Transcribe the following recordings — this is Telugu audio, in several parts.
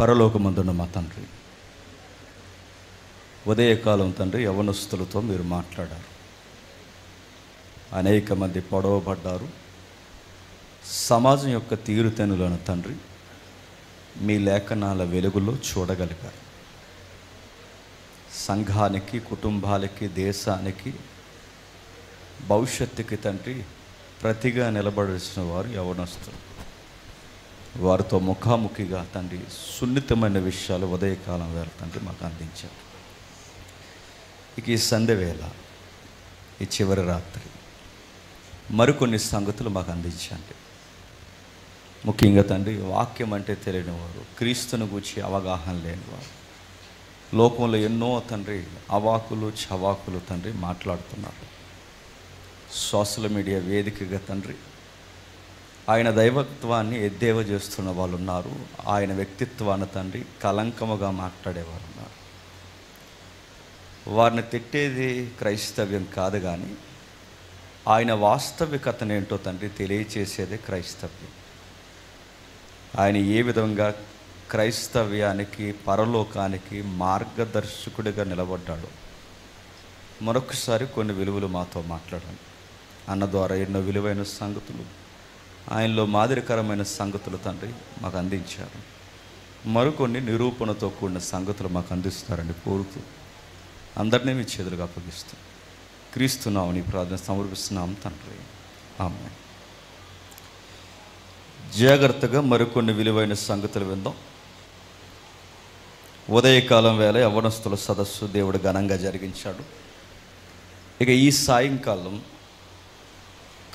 పరలోకమందున్న మా తండ్రి, ఉదయకాలం తండ్రి యవనస్తులతో మీరు మాట్లాడారు. అనేక మంది పొడవబడ్డారు. సమాజం యొక్క తీరుతెన్నులను తండ్రి మీ లేఖనాల వెలుగులో చూడగలిగారు. సంఘానికి, కుటుంబాలకి, దేశానికి, భవిష్యత్తుకి తండ్రి ప్రతిగా నిలబడాల్సిన వారు యవనస్తులు. వారితో ముఖాముఖిగా తండ్రి సున్నితమైన విషయాలు ఉదయకాలం వేళ తండ్రి మాకు అందించారు. ఇక ఈ సంధ్యవేళ, ఈ చివరి రాత్రి మరికొన్ని సంగతులు మాకు అందించండి. ముఖ్యంగా తండ్రి వాక్యం అంటే తెలియని వారు, క్రీస్తుని గురించి అవగాహన లేనివారు, లోకంలో ఎన్నో తండ్రి అవాకులు చవాకులు తండ్రి మాట్లాడుతున్నారు. సోషల్ మీడియా వేదికగా తండ్రి ఆయన దైవత్వాన్ని ఎద్దేవా చేస్తున్న వాళ్ళు ఉన్నారు. ఆయన వ్యక్తిత్వాన్ని తండ్రి కలంకముగా మాట్లాడేవారు ఉన్నారు. వారిని తిట్టేది క్రైస్తవ్యం కాదు, కానీ ఆయన వాస్తవికతనేంటో తండ్రి తెలియచేసేదే క్రైస్తవ్యం. ఆయన ఏ విధంగా క్రైస్తవ్యానికి, పరలోకానికి మార్గదర్శకుడిగా నిలబడ్డాడు. మరొకసారి కొన్ని విలువలు మాతో మాట్లాడండి. అన్న ద్వారా ఎన్నో విలువైన సంగతులు, ఆయనలో మాదిరికరమైన సంగతులు తండ్రి మాకు అందించారు. మరికొన్ని నిరూపణతో కూడిన సంగతులు మాకు అందిస్తారని కోరుతూ అందరినీ మీ చేతులుగా అప్పగిస్తాం. క్రీస్తునామని ప్రార్థన సమర్పిస్తున్నాం తండ్రి, ఆమేన్. జాగ్రత్తగా మరికొన్ని విలువైన సంగతులు విందాం. ఉదయకాలం వేళ యవ్వనస్తుల సదస్సు దేవుడు ఘనంగా జరిగించాడు. ఇక ఈ సాయంకాలం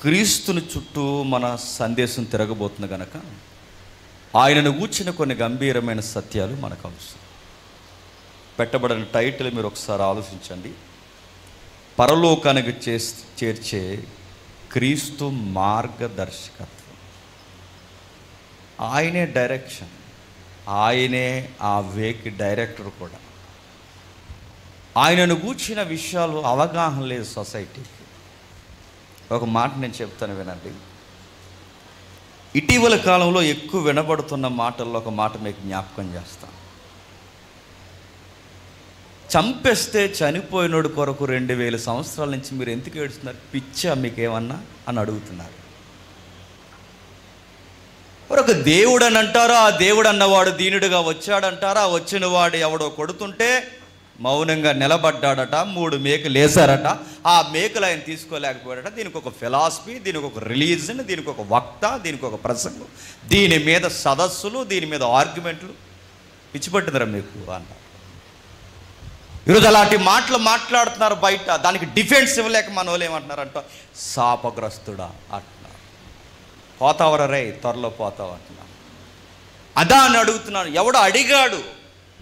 క్రీస్తుని చుట్టూ మన సందేశం తిరగబోతుంది కనుక ఆయనను గూర్చిన కొన్ని గంభీరమైన సత్యాలు మనకు అవసరం. పెట్టబడిన టైటిల్ మీరు ఒకసారి ఆలోచించండి. పరలోకానికి చేర్చే క్రీస్తు మార్గదర్శకత్వం. ఆయనే డైరెక్షన్, ఆయనే ఆ వేకి డైరెక్టర్ కూడా. ఆయనను గూర్చిన విషయాలు అవగాహన లేదు సొసైటీకి. ఒక మాట నేను చెప్తాను, వినండి. ఇటీవల కాలంలో ఎక్కువ వినబడుతున్న మాటల్లో ఒక మాట మీకు జ్ఞాపకం చేస్తాను. చంపేస్తే చనిపోయినోడు కొరకు 2000 సంవత్సరాల నుంచి మీరు ఎందుకు ఏడుస్తున్నారు? పిచ్చా మీకేమన్నా అని అడుగుతున్నారు. ఒక దేవుడు అని అంటారు. ఆ దేవుడు అన్నవాడు దీనుడిగా వచ్చాడంటారా? వచ్చిన వాడు ఎవడో కొడుతుంటే మౌనంగా నిలబడ్డాడట. 3 మేకులు వేశారట. ఆ మేకులు ఆయన తీసుకోలేకపోయాడట. దీనికి ఒక ఫిలాసఫీ, దీనికి ఒక రిలీజన్, దీనికి ఒక వక్త, దీనికి ఒక ప్రసంగం, దీని మీద సదస్సులు, దీని మీద ఆర్గ్యుమెంట్లు. పిచ్చిపట్టిందిరా మీకు అన్నారు. ఈరోజు అలాంటి మాటలు మాట్లాడుతున్నారు బయట. దానికి డిఫెన్స్ ఇవ్వలేక మన వాళ్ళు ఏమంటున్నారంట, శాపగ్రస్తుడా అంటున్నారు. పోతావరా రే, త్వరలో పోతావు అంటున్నారు. అదా అని అడుగుతున్నాను. ఎవడో అడిగాడు,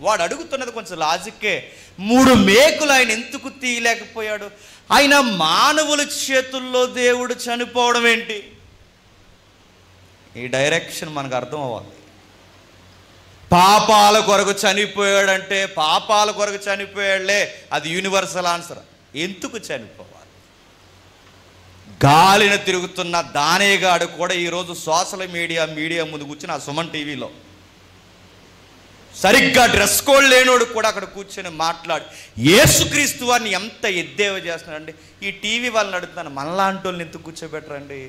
వాడు అడుగుతున్నది కొంచెం లాజిక్కే. 3 మేకులు ఆయన ఎందుకు తీయలేకపోయాడు? ఆయన మానవుల చేతుల్లో దేవుడు చనిపోవడం ఏంటి? ఈ డైరెక్షన్ మనకు అర్థం అవ్వాలి. పాపాల కొరకు చనిపోయాడంటే పాపాల కొరకు చనిపోయాడులే, అది యూనివర్సల్ ఆన్సర్. ఎందుకు చనిపోవాలి? గాలిన తిరుగుతున్న దానేగాడు కూడా ఈరోజు సోషల్ మీడియా ముందు కూర్చుని ఆ సుమన్ టీవీలో సరిగ్గా డ్రెస్ కోడ్ లేనోడు కూడా అక్కడ కూర్చొని మాట్లాడు యేసుక్రీస్తు వారిని ఎంత ఎద్దేవా చేస్తున్నాడండి. ఈ టీవీ వాళ్ళని అడుగుతాను, మనలాంటి వాళ్ళని ఎందుకు కూర్చోబెట్టరండి?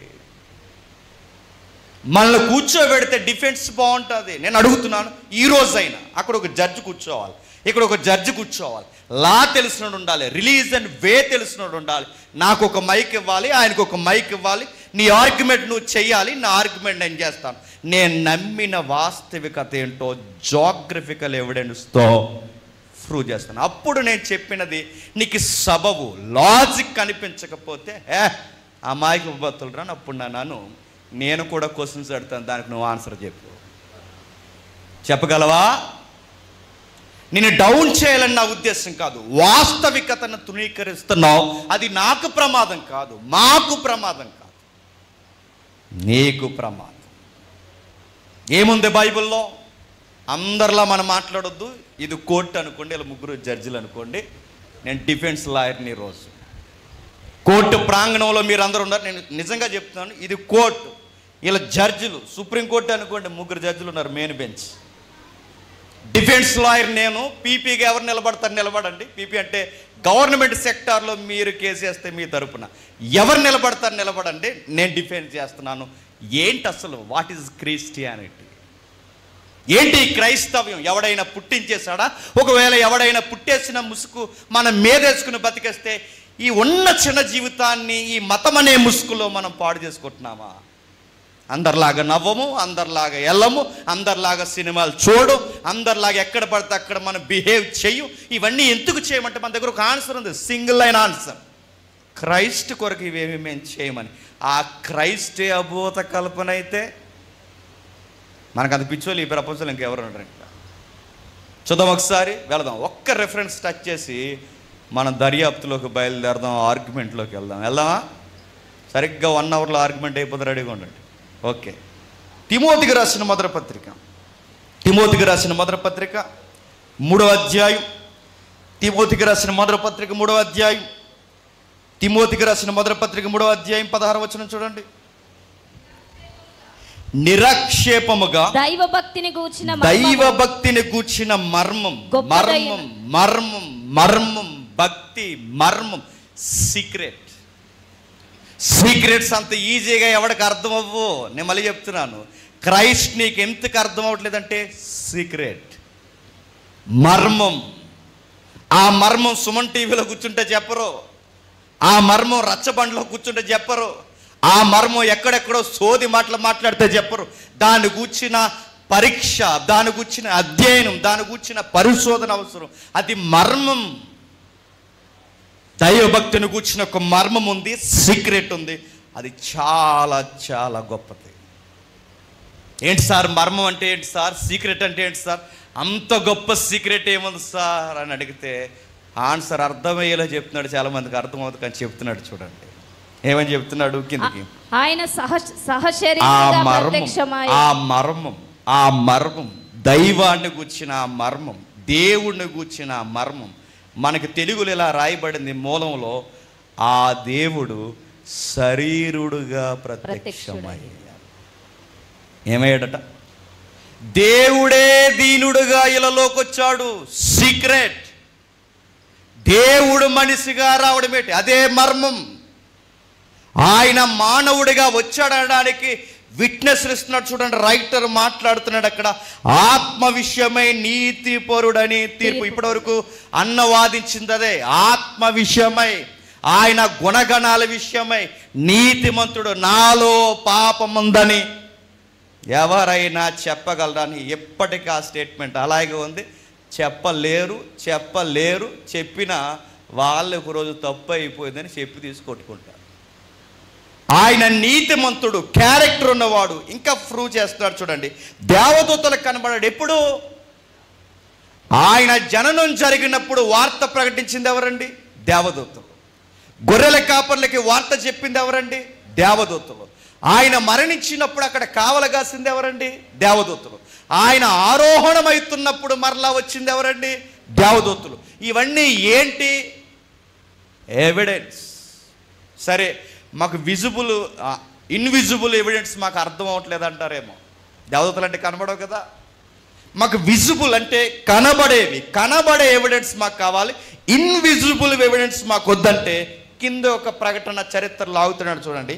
మనల్ని కూర్చోబెడితే డిఫెన్స్ బాగుంటుంది. నేను అడుగుతున్నాను, ఈ రోజైనా అక్కడ ఒక జడ్జి కూర్చోవాలి, ఇక్కడ ఒక జడ్జి కూర్చోవాలి. లా తెలిసినోడు ఉండాలి, రిలీజన్ వే తెలిసినోడు ఉండాలి. నాకు ఒక మైక్ ఇవ్వాలి, ఆయనకు ఒక మైక్ ఇవ్వాలి. నీ ఆర్గ్యుమెంట్ నువ్వు చెయ్యాలి, నా ఆర్గ్యుమెంట్ నేను చేస్తాను. నేను నమ్మిన వాస్తవికత ఏంటో జాగ్రఫికల్ ఎవిడెన్స్తో ప్రూవ్ చేస్తాను. అప్పుడు నేను చెప్పినది నీకు సబబు, లాజిక్ కనిపించకపోతే అమాయక బతులు రాను. అప్పుడు నేను కూడా క్వశ్చన్స్ అడుగుతాను, దానికి నువ్వు ఆన్సర్ చెప్పగలవా? నేను డౌన్ చేయాలని నా ఉద్దేశం కాదు. వాస్తవికతను తృణీకరిస్తున్నావు, అది నాకు ప్రమాదం కాదు, మాకు ప్రమాదం కాదు, నీకు ప్రమాదం. ఏముంది బైబిల్లో? అందరిలా మనం మాట్లాడొద్దు. ఇది కోర్టు అనుకోండి, ఇలా 3 జడ్జిలు అనుకోండి. నేను డిఫెన్స్ లాయర్ని. రోజు కోర్టు ప్రాంగణంలో మీరు అందరూ ఉన్నారు. నేను నిజంగా చెప్తున్నాను, ఇది కోర్టు. ఇలా జడ్జిలు, సుప్రీంకోర్టు అనుకోండి, 3 జడ్జిలు ఉన్నారు, మెయిన్ బెంచ్. డిఫెన్స్ లాయర్ నేను. పీపీగా ఎవరు నిలబడతారు? నిలబడండి. పీపీ అంటే గవర్నమెంట్ సెక్టార్లో మీరు కేసు వేస్తే మీ తరపున ఎవరు నిలబడతారు? నిలబడండి. నేను డిఫెన్స్ చేస్తున్నాను. ఏంటి అసలు వాట్ ఈజ్ క్రిస్టియానిటీ? ఏంటి క్రైస్తవ్యం? ఎవడైనా పుట్టించేశాడా? ఒకవేళ ఎవడైనా పుట్టేసిన ముసుగు మనం మీదేసుకుని బతికేస్తే ఈ ఉన్న చిన్న జీవితాన్ని ఈ మతం అనే ముసుగులో మనం పాడు చేసుకుంటున్నామా? అందరిలాగా నవ్వము, అందరిలాగా వెళ్ళము, అందరిలాగా సినిమాలు చూడు, అందరిలాగా ఎక్కడ పడితే అక్కడ మనం బిహేవ్ చెయ్యం. ఇవన్నీ ఎందుకు చేయమంటే మన దగ్గర ఒక ఆన్సర్ ఉంది, సింగిల్ లైన్ ఆన్సర్. క్రైస్ట్ కొరకు ఇవేమి మేము చేయమని. ఆ క్రైస్టే అభూత కల్పన అయితే మనకు అంత పిచ్చోళ్ళు ఈ ప్రపంచంలో ఇంకెవరు ఉండరు. ఇంకా చూద్దాం, ఒకసారి వెళదాం. ఒక్క రెఫరెన్స్ టచ్ చేసి మనం దర్యాప్తులోకి బయలుదేరదాం, ఆర్గ్యుమెంట్లోకి వెళ్దామా? సరిగ్గా 1 అవర్లో ఆర్గ్యుమెంట్ అయిపోతే రెడీగా ఉండండి. ఓకే. తిమోతికి రాసిన మొదటి పత్రిక 3వ అధ్యాయం. తిమోతికి రాసిన మొదటి పత్రిక 3వ అధ్యాయం. 16వ వచనం చూడండి. నిరక్షేపముగా దైవభక్తిని గూర్చిన మర్మం, భక్తి మర్మం, సీక్రెట్స్ అంత ఈజీగా ఎవరికి అర్థం అవ్వు. నేను మళ్ళీ చెప్తున్నాను, క్రైస్ట్ నీకు ఎందుకు అర్థం అవ్వట్లేదంటే సీక్రెట్, మర్మం. ఆ మర్మం సుమన్ టీవీలో కూర్చుంటే చెప్పరు, ఆ మర్మం రచ్చబండిలో కూర్చుంటే చెప్పరు, ఆ మర్మం ఎక్కడెక్కడో సోది మాట్లాడితే చెప్పరు. దాని గూర్చిన పరీక్ష, దాని గూర్చిన అధ్యయనం, దాని గూర్చిన పరిశోధన అవసరం. అది మర్మం. దైవభక్తిని కూర్చున్న ఒక మర్మం ఉంది, సీక్రెట్ ఉంది. అది చాలా చాలా గొప్పది. ఏంటి సార్ మర్మం అంటే ఏంటి సార్, సీక్రెట్ అంటే ఏంటి సార్, అంత గొప్ప సీక్రెట్ ఏముంది సార్ అని అడిగితే ఆన్సర్ అర్థమయ్యేలా చెప్తున్నాడు. చాలా మందికి అర్థమవుతుంది కానీ చెప్తున్నాడు. చూడండి ఏమని చెప్తున్నాడు కిందకి. ఆయన ఆ మర్మం దైవాన్ని గూర్చిన ఆ మర్మం, దేవుణ్ణి గూర్చిన ఆ మర్మం. మనకి తెలుగులో ఇలా రాయబడింది మూలంలో, ఆ దేవుడు శరీరుడుగా ప్రత్యక్షమయ్యాడు. ఏమయ్యాడట? దేవుడే దీనుడుగా ఇలాలోకి వచ్చాడు. సీక్రెట్. దేవుడు మనిషిగా రావడం ఏంటి? అదే మర్మం. ఆయన మానవుడిగా వచ్చాడనడానికి విట్నెస్ ఇస్తున్నాడు. చూడండి, రైటర్ మాట్లాడుతున్నాడు అక్కడ. ఆత్మ విషయమై నీతి పరుడని తీర్పు. ఇప్పటి వరకు అన్నవాదించింది అదే, ఆత్మ విషయమై, ఆయన గుణగణాల విషయమై నీతిమంతుడు, నాలో పాపముందని ఎవరైనా చెప్పగలరని ఎప్పటికీ ఆ స్టేట్మెంట్ అలాగే ఉంది. చెప్పలేరు, చెప్పినా వాళ్ళు ఒకరోజు తప్పు అయిపోయిందని చెప్పి తీసుకొట్టుకుంటారు. ఆయన నీతిమంతుడు, క్యారెక్టర్ ఉన్నవాడు. ఇంకా ప్రూవ్ చేస్తున్నాడు. చూడండి, దేవదూతలకు కనబడాడు. ఎప్పుడు? ఆయన జననం జరిగినప్పుడు వార్త ప్రకటించింది ఎవరండి? దేవదూతలు. గొర్రెల కాపర్లకి వార్త చెప్పింది ఎవరండి? దేవదూతలు. ఆయన మరణించినప్పుడు అక్కడ కావలగాసింది ఎవరండి? దేవదూతలు. ఆయన ఆరోహణమవుతున్నప్పుడు మరలా వచ్చింది ఎవరండి? దేవదూతలు. ఇవన్నీ ఏంటి? ఎవిడెన్స్. సరే, మాకు విజిబుల్ ఇన్విజిబుల్ ఎవిడెన్స్ మాకు అర్థం అవ్వట్లేదు అంటారేమో. దేవదూతలు అంటే కనబడవు కదా. మాకు విజిబుల్ అంటే కనబడే ఎవిడెన్స్ మాకు కావాలి. ఇన్విజిబుల్ ఎవిడెన్స్ మాకు వద్దంటే కింద ఒక ప్రకటన చరిత్రలో ఆగుతున్నాడు. చూడండి,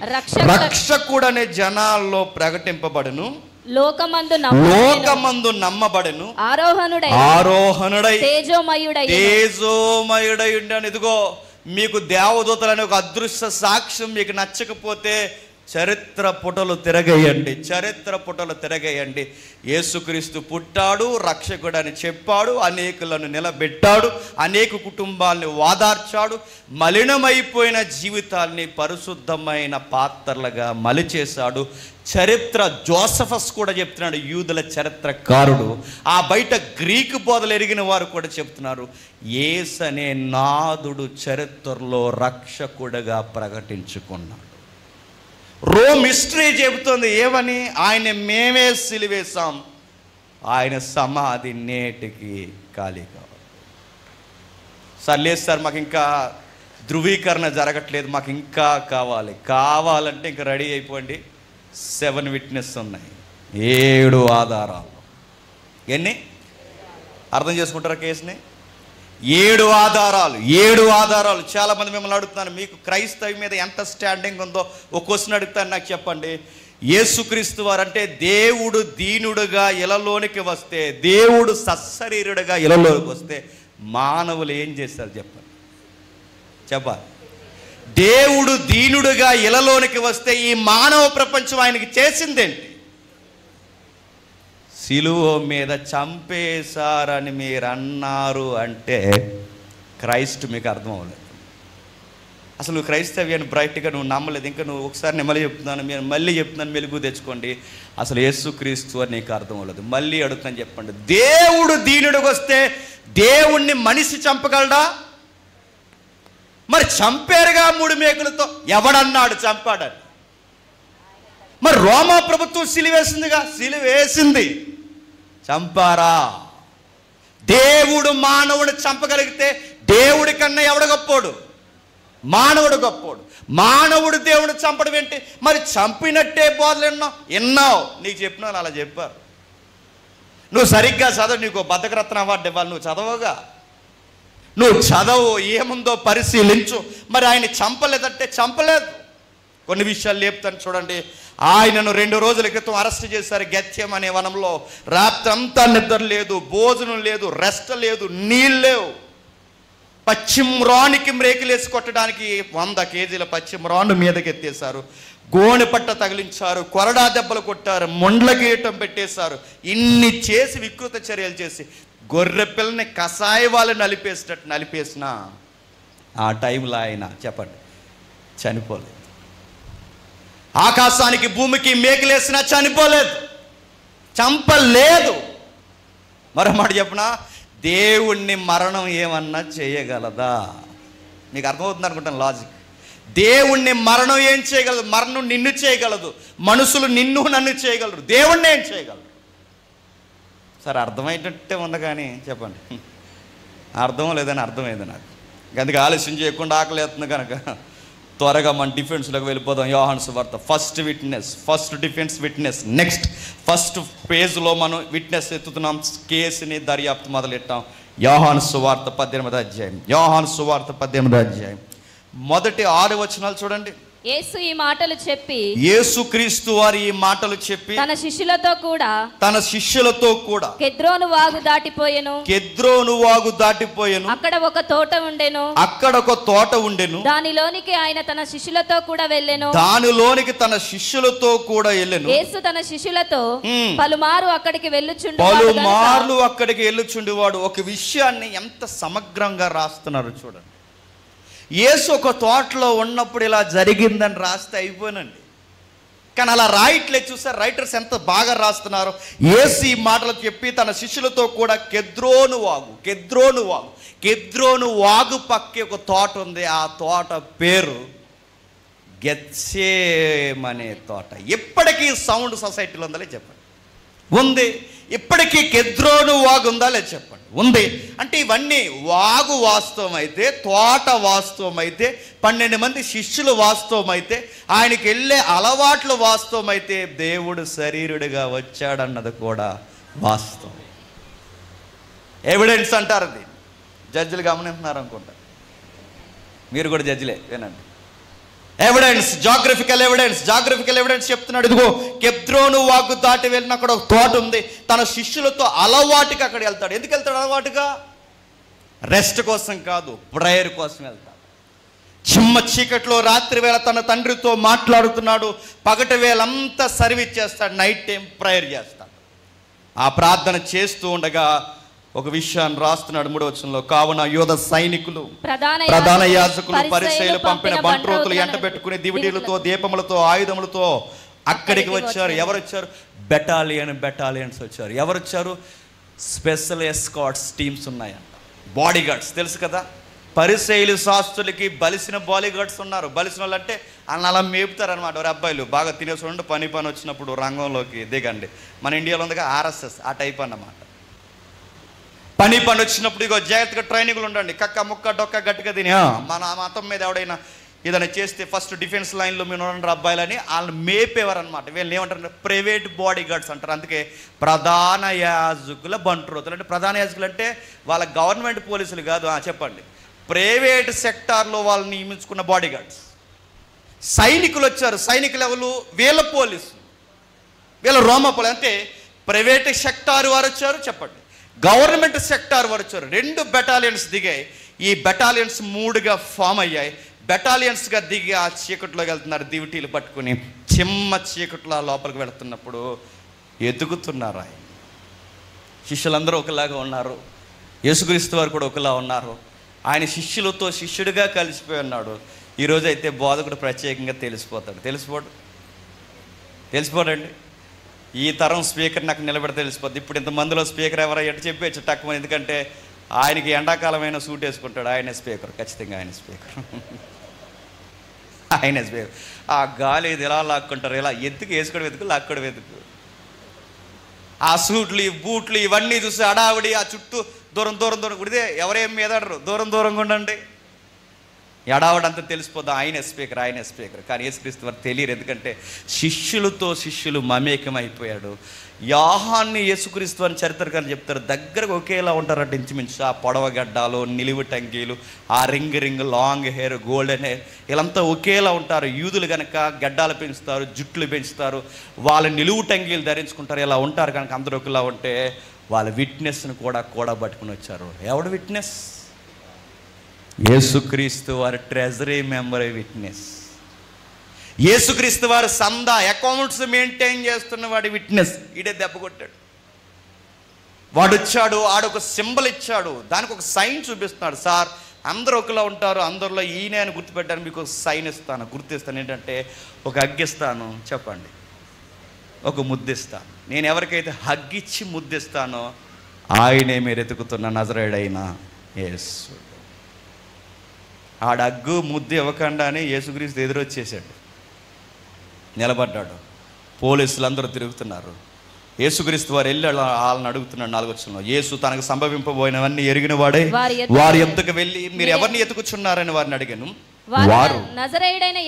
రక్షకుడు అనే జనాల్లో ప్రకటింపబడును, లోకమందు నమ్మబడును, ఆరోహణుడై తేజోమయుడై ఉండను. ఇదిగో మీకు దేవదూతలని ఒక అదృశ్య సాక్ష్యం మీకు నచ్చకపోతే చరిత్ర పుటలు తిరగేయండి. యేసుక్రీస్తు పుట్టాడు, రక్షకుడు అని చెప్పాడు, అనేకులను నిలబెట్టాడు, అనేక కుటుంబాలను వాదార్చాడు, మలినమైపోయిన జీవితాల్ని పరిశుద్ధమైన పాత్రలుగా మలిచేశాడు. చరిత్ర జోసఫస్ కూడా చెప్తున్నాడు, యూదుల చరిత్రకారుడు. ఆ బయట గ్రీకు బోధలు ఎరిగిన వారు కూడా చెప్తున్నారు, యేసు అనే నాదుడు చరిత్రలో రక్షకుడుగా ప్రకటించుకున్నాడు. రోమ్ హిస్టరీ చెబుతుంది ఏమని? ఆయన మేమే సిలివేశాం, ఆయన సమాధి నేటికి ఖాళీ కావాలి. సార్ లేదు సార్, మాకు ఇంకా ధృవీకరణ జరగట్లేదు, మాకు ఇంకా కావాలంటే ఇంకా రెడీ అయిపోండి. 7 విట్నెస్ ఉన్నాయి, 7 ఆధారాలు. ఎన్ని? అర్థం చేసుకుంటారా కేసుని? 7 ఆధారాలు. చాలామంది మిమ్మల్ని అడుగుతున్నాను, మీకు క్రైస్తవం మీద ఎంత స్టాండింగ్ ఉందో ఒక క్వశ్చన్ అడుగుతాను, నాకు చెప్పండి. యేసుక్రీస్తు వారంటే దేవుడు దీనుడుగా ఇలలోనికి వస్తే, దేవుడు సశరీరుడుగా ఇలలోకి వస్తే మానవులు ఏం చేస్తారు చెప్పాలి. దేవుడు దీనుడుగా ఇలలోనికి వస్తే ఈ మానవ ప్రపంచం ఆయనకి చేసిందేంటి? సిలువ మీద చంపేశారని మీరు అన్నారు అంటే క్రైస్ట్ మీకు అర్థం అవ్వలేదు. అసలు నువ్వు క్రైస్తవ్యాన్ని బ్రైట్గా నువ్వు నమ్మలేదు. ఇంకా నువ్వు ఒకసారి నేను మళ్ళీ చెప్తున్నాను, మెలుగు తెచ్చుకోండి. అసలు యేసుక్రీస్తు అని నీకు అర్థం అవ్వలేదు. మళ్ళీ అడుగుతాను, చెప్పండి. దేవుడు దీనుడికి వస్తే దేవుణ్ణి మనిషి చంపగలడా? మరి చంపారుగా 3 మేకులతో. ఎవడన్నాడు చంపాడని? మరి రోమా ప్రభుత్వం సిలువేసిందిగా, సిలువేసింది. చంపారా? దేవుడు మానవుడు చంపగలిగితే దేవుడి కన్నా ఎవడు గొప్పోడు? మానవుడు గొప్పోడు. మానవుడు దేవుడు చంపడం ఏంటి? మరి చంపినట్టే బోధలు ఎన్నావు. నీకు చెప్పిన వాళ్ళు అలా చెప్పారు. నువ్వు సరిగ్గా చదవు, నీకు బద్ధకరత్న అవార్డు ఇవ్వాలి. నువ్వు చదవగా, నువ్వు చదవు, ఏముందో పరిశీలించు. మరి ఆయన చంపలేదంటే చంపలేదు. కొన్ని విషయాలు చెప్తాను చూడండి. ఆయనను 2 రోజుల క్రితం అరెస్ట్ చేశారు గెత్యం అనే వనంలో. రాత్రంతా నిద్ర లేదు, భోజనం లేదు, రెస్ట్ లేదు, నీళ్ళు లేవు. పచ్చిమ్రానికి మ్రేకులేసి కొట్టడానికి 100 కేజీల పచ్చిమ్రాను మీదకి ఎత్తేశారు. గోనె పట్ట తగిలించారు, కొరడా దెబ్బలు కొట్టారు, ముండ్ల గీయటం పెట్టేశారు. ఇన్ని చేసి వికృత చర్యలు చేసి గొర్రె పిల్లని కషాయ వాళ్ళు నలిపేసిన ఆ టైంలో ఆయన చెప్పండి చనిపోలేదు. ఆకాశానికి భూమికి మేకులేసినా చనిపోలేదు, చంపలేదు. మరో మాట చెప్పనా, దేవుణ్ణి మరణం ఏమన్నా చేయగలదా? మీకు అర్థమవుతుంది అనుకుంటాను లాజిక్. దేవుణ్ణి మరణం ఏం చేయగలదు? మరణం నిన్ను చేయగలదు, మనుషులు నిన్ను నన్ను చేయగలరు, దేవుణ్ణి ఏం చేయగలరు? సరే, అర్థమయ్యేటట్టే ఉంది కానీ చెప్పండి, అర్థం లేదని అర్థమైంది నాకు. అందుకే ఆలస్యం చేయకుండా ఆకలి వేస్తుంది కనుక త్వరగా మన డిఫెన్స్లోకి వెళ్ళిపోదాం. యోహాను సువార్త first defence witness. Next first పేజ్లో మనం విట్నెస్ ఎత్తుతున్నాం, కేసుని దర్యాప్తు మొదలెట్టాం. యోహాను సువార్త 18వ అధ్యాయం మొదటి 6 వచనాలు చూడండి. యేసు ఈ మాటలు చెప్పి, యేసుక్రీస్తు వారు ఈ మాటలు చెప్పి తన శిష్యులతో కూడా కెద్రోను వాగు దాటిపోయెను. అక్కడ ఒక తోట ఉండెను. దానిలోనికి ఆయన తన శిష్యులతో కూడా వెళ్ళెను. యేసు తన శిష్యులతో పలుమార్లు అక్కడికి వెళ్ళుచుండేవాడు. ఒక విషయాన్ని ఎంత సమగ్రంగా రాస్తున్నారు చూడండి. యేసు ఒక తోటలో ఉన్నప్పుడు ఇలా జరిగిందని రాస్తే అయిపోయినండి, కానీ అలా రాయట్లేదు. చూసారు రైటర్స్ ఎంత బాగా రాస్తున్నారు. యేసు ఈ మాటలు చెప్పి తన శిష్యులతో కూడా కెద్రోను వాగు పక్కే ఒక తోట ఉంది. ఆ తోట పేరు గెత్సేమనే తోట. ఇప్పటికీ సౌండ్ సొసైటీలో ఉందా లేదు చెప్పండి? ఉంది. ఇప్పటికీ కెద్రోను వాగు ఉందా లేదు చెప్పండి? ఉంది. అంటే ఇవన్నీ వాగు వాస్తవం అయితే, తోట వాస్తవం అయితే, 12 మంది శిష్యులు వాస్తవం అయితే, ఆయనకి వెళ్ళే అలవాట్లు వాస్తవం అయితే, దేవుడు శరీరుడిగా వచ్చాడన్నది కూడా వాస్తవం. ఎవిడెన్స్ అంటారు అది. జడ్జిలు గమనిస్తున్నారు అనుకుంటా, మీరు కూడా జడ్జిలే, వినండి. ఎవిడెన్స్, జాగ్రఫికల్ ఎవిడెన్స్ చెప్తున్నాడు. ఇదిగో కెద్రోను వాగు దాటి వెళ్ళిన అక్కడ ఒక తోట ఉంది. తన శిష్యులతో అలవాటుగా అక్కడ వెళ్తాడు. ఎందుకు వెళ్తాడు అలవాటుగా? రెస్ట్ కోసం కాదు, ప్రేయర్ కోసం వెళ్తాడు. చిమ్మ చీకట్లో రాత్రి వేళ తన తండ్రితో మాట్లాడుతున్నాడు. పగటి వేళంతా సర్వీస్ చేస్తాడు, నైట్ టైం ప్రేయర్ చేస్తాడు. ఆ ప్రార్థన చేస్తూ ఉండగా ఒక విషయాన్ని రాస్తున్నాడు 3వ వచనంలో. కావున యోధ సైనికులు, ప్రధాన యాజకులు, పరిసయ్యులు పంపిన బంట్రోతులు ఎంట పెట్టుకుని దివిటీలతో, దీపములతో, ఆయుధములతో అక్కడికి వచ్చారు. ఎవరు వచ్చారు? బెటాలియన్స్ వచ్చారు. ఎవరు వచ్చారు? స్పెషల్ ఎస్కార్ట్స్ టీమ్స్ ఉన్నాయంట, బాడీ గార్డ్స్. తెలుసు కదా, పరిసయ్యులు శాస్త్రులకి బలిసిన బాడీ గార్డ్స్ ఉన్నారు. బలిసిన వాళ్ళు అంటే అలా మేపుతారనమాట. వారి అబ్బాయిలు బాగా తినేసి ఉండి పని వచ్చినప్పుడు రంగంలోకి దిగండి. మన ఇండియాలో ఉందిగా RSS, ఆ టైప్ అన్నమాట. పని వచ్చినప్పుడు ఇగో జాగ్రత్తగా ట్రైనింగ్లు ఉండండి, కక్క ముక్క డొక్క గట్టిగా తిని. మన మతం మీద ఎవడైనా ఏదైనా చేస్తే ఫస్ట్ డిఫెన్స్ లైన్లో మీరు ఉండండి అబ్బాయిలని వాళ్ళని మేపేవారు అనమాట. వీళ్ళని ఏమంటారు? ప్రైవేట్ బాడీ గార్డ్స్ అంటారు. అందుకే ప్రధాన యాజకుల బంట్రోతులు. అంటే ప్రధాన యాజకులు అంటే వాళ్ళ గవర్నమెంట్ పోలీసులు కాదు, చెప్పండి, ప్రైవేట్ సెక్టార్లో వాళ్ళని నియమించుకున్న బాడీ గార్డ్స్. సైనికులు వచ్చారు. సైనికులు ఎవరు? వీళ్ళ పోలీసు, వీళ్ళ రోమా పోలీసు. అంటే ప్రైవేట్ సెక్టార్ వారు వచ్చారు, చెప్పండి, గవర్నమెంట్ సెక్టార్ వారు వచ్చారు. 2 బెటాలియన్స్ దిగాయి. ఈ బెటాలియన్స్ 3గా ఫామ్ అయ్యాయి. బెటాలియన్స్గా దిగి ఆ చీకట్లోకి వెళ్తున్నారు. దివిటీలు పట్టుకుని చిమ్మ చీకట్లో లోపలికి వెళుతున్నప్పుడు ఎదుగుతున్నారు. ఆయన శిష్యులందరూ ఒకలాగా ఉన్నారు. యేసుక్రీస్తు వారు కూడా ఒకలా ఉన్నారు. ఆయన శిష్యులతో శిష్యుడిగా కలిసిపోయి ఉన్నాడు. ఈరోజు అయితే బోధకుడు ప్రత్యేకంగా తెలిసిపోతాడు. తెలిసిపోడండి. ఈ తరం స్పీకర్ నాకు నిలబెడితే తెలిసిపోద్ది. ఇప్పుడు ఇంతమందిలో స్పీకర్ ఎవరయ్యట్టు చెప్పేచ్చు తక్కువ. ఎందుకంటే ఆయనకి ఎండాకాలమైన సూట్ వేసుకుంటాడు. ఆయనే స్పీకర్, ఖచ్చితంగా ఆయన స్పీకర్. ఆయనే స్పీకర్. ఆ గాలి ఇది ఎలా లాక్కుంటారు, ఇలా ఎత్తుకు వేసుకోవడం వెతుకు, లాక్కోవడం వెతుకు. ఆ సూట్లు, ఈ బూట్లు ఇవన్నీ చూసి అడావిడి, ఆ చుట్టూ దూరం కుడితే ఎవరేం మీదడరు, దూరంగా ఉండండి. ఎడావడంతా తెలిసిపోద్దా ఆయనే స్పీకర్. కానీ యేసుక్రీస్తు వారు తెలియరు. ఎందుకంటే శిష్యులతో శిష్యులు మమేకమైపోయాడు. యోహాన్ని యేసుక్రీస్తు వారిని చరిత్రకారులు చెప్తారు, దగ్గరకు ఒకేలా ఉంటారంట ఇంచుమించు. ఆ పొడవ గడ్డాలు, నిలువు టంకీలు, ఆ ring long hair, golden hair, వీళ్ళంతా ఒకేలా ఉంటారు. యూదులు కనుక గడ్డాలు పెంచుతారు, జుట్లు పెంచుతారు, వాళ్ళ నిలువు టంకీలు ధరించుకుంటారు. ఇలా ఉంటారు కనుక అందరూ ఒకలా ఉంటే వాళ్ళ విట్నెస్ను కూడా పట్టుకుని వచ్చారు. ఎవడు విట్నెస్? యేసుక్రీస్తు వారి ట్రెజరీ మెంబర్ విట్నెస్. యేసుక్రీస్తు వారు సందా అకౌంట్స్ మెయింటైన్ చేస్తున్న వాడి విట్నెస్. ఈడే దెబ్బ కొట్టాడు. వాడు వచ్చాడు, ఆడొక సింబల్ ఇచ్చాడు, దానికి ఒక సైన్ చూపిస్తున్నాడు. సార్ అందరూ ఒకలా ఉంటారు, అందరిలో ఈయనే అని గుర్తుపెట్టాను, మీకు ఒక సైన్ ఇస్తాను, గుర్తిస్తాను. ఏంటంటే ఒక హగ్గిస్తాను, చెప్పండి, ఒక ముద్దిస్తాను. నేను ఎవరికైతే హగ్గిచ్చి ముద్దిస్తానో ఆయనే మీరు ఎతుకుతున్న నజరేయుడైన యేసు. ఆడగ్గు ముద్దు ఇవ్వకుండానే యేసుక్రీస్తు ఎదురొచ్చేసాడు, నిలబడ్డాడు. పోలీసులు అందరూ తిరుగుతున్నారు. యేసుక్రీస్తు వారు వెళ్ళి వాళ్ళని అడుగుతున్నాడు 4వ వచనంలో. యేసు తనకు సంభవింపబోయినవన్నీ ఎరిగిన వాడే వారి యొద్దకు వెళ్ళి మీరు ఎవరిని ఎతుకుచున్నారని వారిని అడిగాను. వారు నజరేయుడైన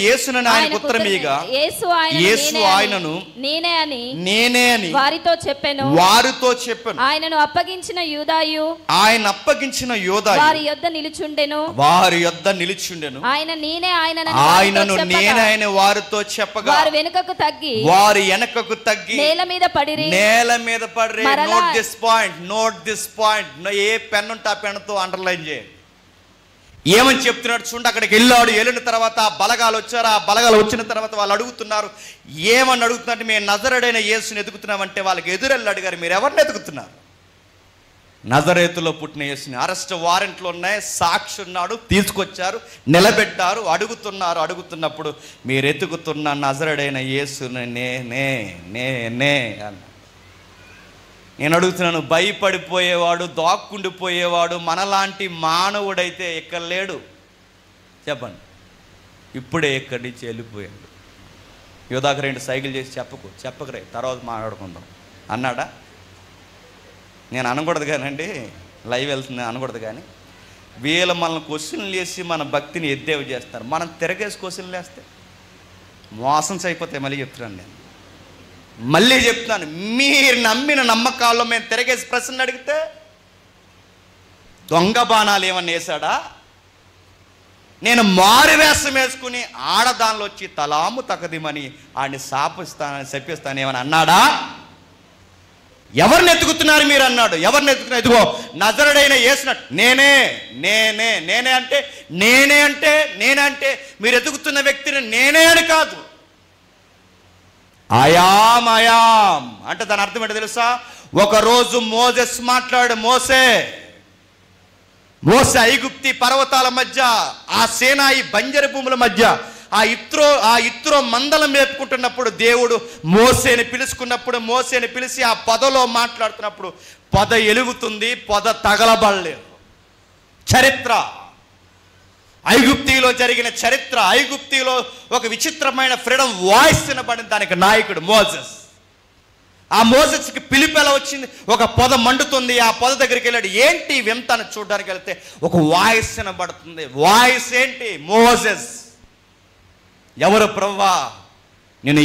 యేసునని ఆయన ఉత్తరమిగా యేసు ఆయనను నేనే అని వారితో చెప్పెను. ఆయనను అప్పగించిన యూదాయు వారి యొద్ద నిలుచుండెను. ఆయనను నేనే వారితో చెప్పగా వారు వెనుకకు తగ్గి నేల మీద పడిరి. Note this point. A pen ఉంటే ఆ పెన్నుతో అండర్లైన్ చేయండి. ఏమని చెప్తున్నాడు చూడండి. అక్కడికి వెళ్ళిన తర్వాత ఆ బలగాలు వచ్చారు. ఆ బలగాలు వచ్చిన తర్వాత వాళ్ళు అడుగుతున్నారు. ఏమని అడుగుతున్నట్టు, మేము నజరేయుడైన యేసుని ఎదుగుతున్నామంటే వాళ్ళకి ఎదురెళ్ళి అడిగారు, మీరు ఎవరిని ఎదుగుతున్నారు? నజరేతులో పుట్టిన యేసుని. అరెస్ట్ వారెంట్లు ఉన్నాయి, సాక్షి ఉన్నాడు, తీసుకొచ్చారు, నిలబెట్టారు, అడుగుతున్నప్పుడు మీరు ఎదుగుతున్న నజరేయుడైన యేసుని నేనే అన్న. నేను అడుగుతున్నాను, భయపడిపోయేవాడు, దాక్కుండిపోయేవాడు, మనలాంటి మానవుడైతే ఇక్కడ లేడు, చెప్పండి. ఇప్పుడే ఇక్కడి నుంచి వెళ్ళిపోయాడు. యోధాకు 2 సైకిల్ చేసి చెప్పకరే, తర్వాత మాట్లాడుకుందాం అన్నాడా? నేను అనకూడదు కానండి, లైవ్ వెళ్తుంది అనకూడదు. కానీ వీళ్ళు మనల్ని క్వశ్చన్లు వేసి మన భక్తిని ఎద్దేవి చేస్తారు. మనం తిరగేసి క్వశ్చన్లు వేస్తే మోసం అయిపోతాయి. మళ్ళీ చెప్తున్నాను, మీరు నమ్మిన నమ్మకాల్లో మేము తిరగేసి ప్రశ్నలు అడిగితే దొంగ బాణాలు ఏమన్నా వేశాడా? నేను మారువేషం వేసుకుని ఆడదానిలో వచ్చి తలాము తకదిమని ఆడిని చెప్పిస్తాను ఏమని అన్నాడా? ఎవరిని ఎత్తుకుతున్నారు మీరు అన్నాడు. ఎవరిని ఎత్తుకున్నారు? ఇదిగో నజరేయుడైన యేసుని. నేనే అంటే మీరు ఎత్తుకుతున్న వ్యక్తిని నేనే అని కాదు, అయాం అంటే దాని అర్థం ఏంటో తెలుసా? ఒకరోజు మోసెస్ మాట్లాడు. మోసే ఐగుప్తి పర్వతాల మధ్య, ఆ సేనాయి బంజరు భూముల మధ్య ఆ ఇత్రో మందలం మేపుకుంటున్నప్పుడు దేవుడు మోసేని పిలిచి ఆ పొదలో మాట్లాడుతున్నప్పుడు పొద ఎలుగుతుంది, పొద తగలబడలేదు. చరిత్ర, ఐగుప్తిలో జరిగిన చరిత్ర. ఐగుప్తిలో ఒక విచిత్రమైన ఫ్రీడమ్ వాయిస్ వినబడింది. దానికి నాయకుడు మోసెస్. ఆ మోసెస్కి పిలుపు ఎలా వచ్చింది? ఒక పొద మండుతుంది, ఆ పొద దగ్గరికి వెళ్ళాడు. ఏంటి వింత అని చూడడానికి వెళ్తే ఒక వాయిస్ వినబడుతుంది. వాయిస్ ఏంటి? మోసెస్. ఎవరు ప్రభువా? నేను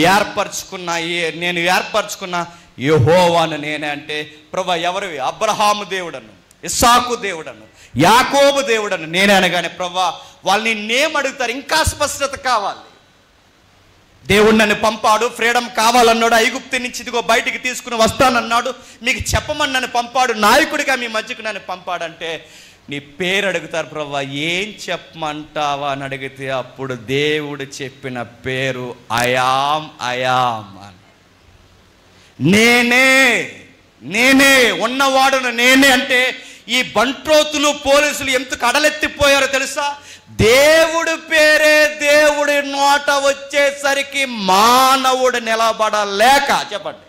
ఏర్పరచుకున్న యెహోవాను నేనే. అంటే ప్రభువా ఎవరివి? అబ్రహాము దేవుడను, ఇస్సాకు దేవుడను, యాకోబు దేవుడను నేనే అనగానే ప్రభువా వాళ్ళని నేమ్ అడుగుతారు. ఇంకా స్పష్టత కావాలి. దేవుడు నన్ను పంపాడు, ఫ్రీడమ్ కావాలన్నాడు, ఐగుప్తు నుంచి ఇదిగో బయటికి తీసుకుని వస్తానన్నాడు, మీకు చెప్పమని నన్ను పంపాడు, నాయకుడిగా మీ మధ్యకు నన్ను పంపాడంటే నీ పేరు అడుగుతారు. ప్రభువా ఏం చెప్పమంటావా అని అడిగితే అప్పుడు దేవుడు చెప్పిన పేరు అయాం అని. నేనే ఉన్నవాడును నేనే. అంటే ఈ బంట్రోతులు పోలీసులు ఎందుకు అడలెత్తిపోయారో తెలుసా? దేవుడు పేరే దేవుడి నోట వచ్చేసరికి మానవుడు నిలబడలేక చెప్పండి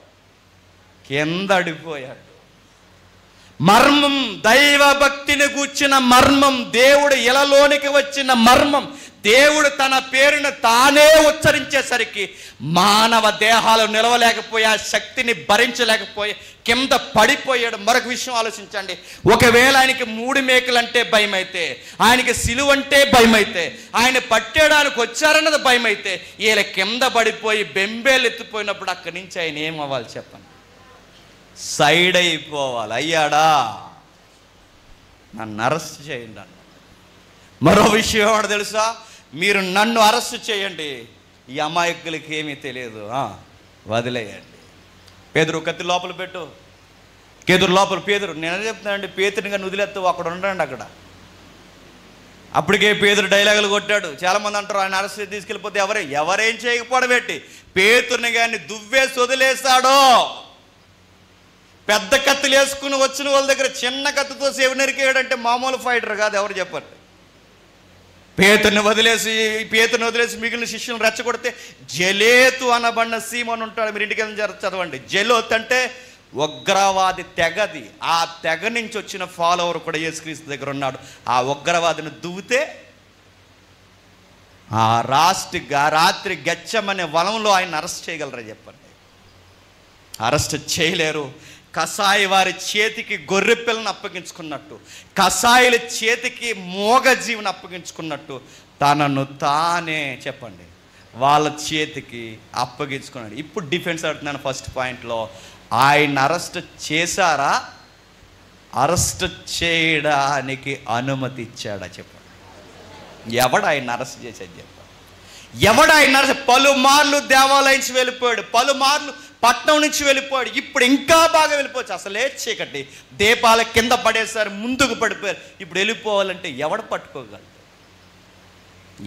కిందడిపోయాడు. మర్మం, దైవ భక్తిని గూర్చిన మర్మం, దేవుడు ఇలలోనికి వచ్చిన మర్మం, దేవుడు తన పేరును తానే ఉచ్చరించేసరికి మానవ దేహాలు నిలవలేకపోయి, ఆ శక్తిని భరించలేకపోయి కింద పడిపోయాడు. మరొక విషయం ఆలోచించండి. ఒకవేళ ఆయనకి 3 మేకలు అంటే భయమైతే, ఆయనకి సిలువ అంటే భయమైతే, ఆయన పట్టేయడానికి వచ్చారన్నది భయమైతే, ఈయన కింద పడిపోయి బెంబేలు ఎత్తిపోయినప్పుడు అక్కడి నుంచి ఆయన ఏమవ్వాలి చెప్పండి? సైడ్ అయిపోవాలి. అయ్యాడా? నన్ను అరెస్ట్ చేయండి అన్న. మరో విషయం ఏమో తెలుసా? మీరు నన్ను అరెస్ట్ చేయండి, ఈ అమాయకులకి ఏమీ తెలియదు, వదిలేయండి. పేదరు కత్తి లోపల పెట్టు, పేదరు నేను చెప్తానండి, పేతుని కానీ వదిలేస్తావు అక్కడ ఉండండి. అక్కడ అప్పటికే పేదరు డైలాగులు కొట్టాడు. చాలామంది అంటారు ఆయన అరెస్ట్ తీసుకెళ్ళిపోతే ఎవరేం చేయకపోవడం పెట్టి పేతుని కానీ దువ్వేసి వదిలేశాడో. పెద్ద కత్తులు వేసుకుని వచ్చిన వాళ్ళ దగ్గర చిన్న కత్తితో సేవ నరికేయడంటే మామూలు ఫైటర్ కాదు. ఎవరు చెప్పండి? పేతుని వదిలేసి మిగిలిన శిష్యులను రెచ్చగొడితే జలేతు అనబడిన సీమోను ఉంటాడు. మీరు ఇంటికి వెళ్ళి చదవండి. జలోత్ అంటే ఉగ్రవాది తెగది. ఆ తెగ నుంచి వచ్చిన ఫాలోవర్ కూడా యేసుక్రీస్తు దగ్గర ఉన్నాడు. ఆ ఉగ్రవాదిని దువ్వితే ఆ రాత్రి గెచ్చమనే వనంలో ఆయన అరెస్ట్ చేయగలరా చెప్పండి? అరెస్ట్ చేయలేరు. కసాయి వారి చేతికి గొర్రె పిల్లను అప్పగించుకున్నట్టు, కసాయిల చేతికి మూగజీవిని అప్పగించుకున్నట్టు తనను తానే చెప్పండి వాళ్ళ చేతికి అప్పగించుకున్నాడు. ఇప్పుడు డిఫెన్స్ అడుగుతున్నాను. ఫస్ట్ పాయింట్లో ఆయన అరెస్ట్ చేశారా? అరెస్ట్ చేయడానికి అనుమతి ఇచ్చాడా చెప్పండి? ఎవడు ఆయన అరెస్ట్ చేసేది చెప్పండి? ఎవడు ఆయన అరెస్ట్? పలుమార్లు దేవాలయం నుంచి వెళ్ళిపోయాడు, పలుమార్లు పట్నం నుంచి వెళ్ళిపోయాడు. ఇప్పుడు ఇంకా బాగా వెళ్ళిపోవచ్చు. అసలే చీకటి, దీపాల కింద పడేసారు, ముందుకు పడిపోయారు. ఇప్పుడు వెళ్ళిపోవాలంటే ఎవడు పట్టుకోగలడు?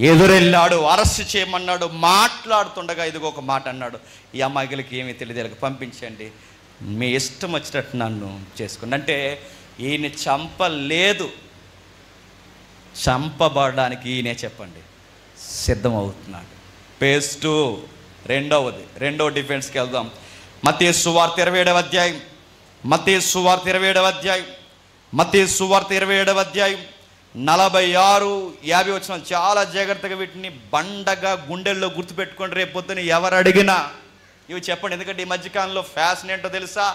ఎదురెళ్ళాడు, అరెస్ట్ చేయమన్నాడు. మాట్లాడుతుండగా ఇదిగో ఒక మాట అన్నాడు, ఈ అమ్మాయిలకి ఏమీ తెలియదు, పంపించండి, మీ ఇష్టం వచ్చినట్టు నన్ను చేసుకోండి. అంటే ఈయన చంపలేదు, చంపబడడానికి ఈయనే చెప్పండి సిద్ధమవుతున్నాడు. పేస్టు రెండవ డిఫెన్స్కి వెళ్దాం. మత్తయి సువార్త 27వ అధ్యాయం, మత్తయి సువార్త 27వ అధ్యాయం 46-50 వచనాలు చాలా జాగ్రత్తగా వీటిని బండగా గుండెల్లో గుర్తుపెట్టుకోండి. రేపు పొద్దున ఎవరు అడిగినా ఇవి చెప్పండి. ఎందుకంటే ఈ మధ్యకాలంలో ఫ్యాషన్ ఏంటో తెలుసా?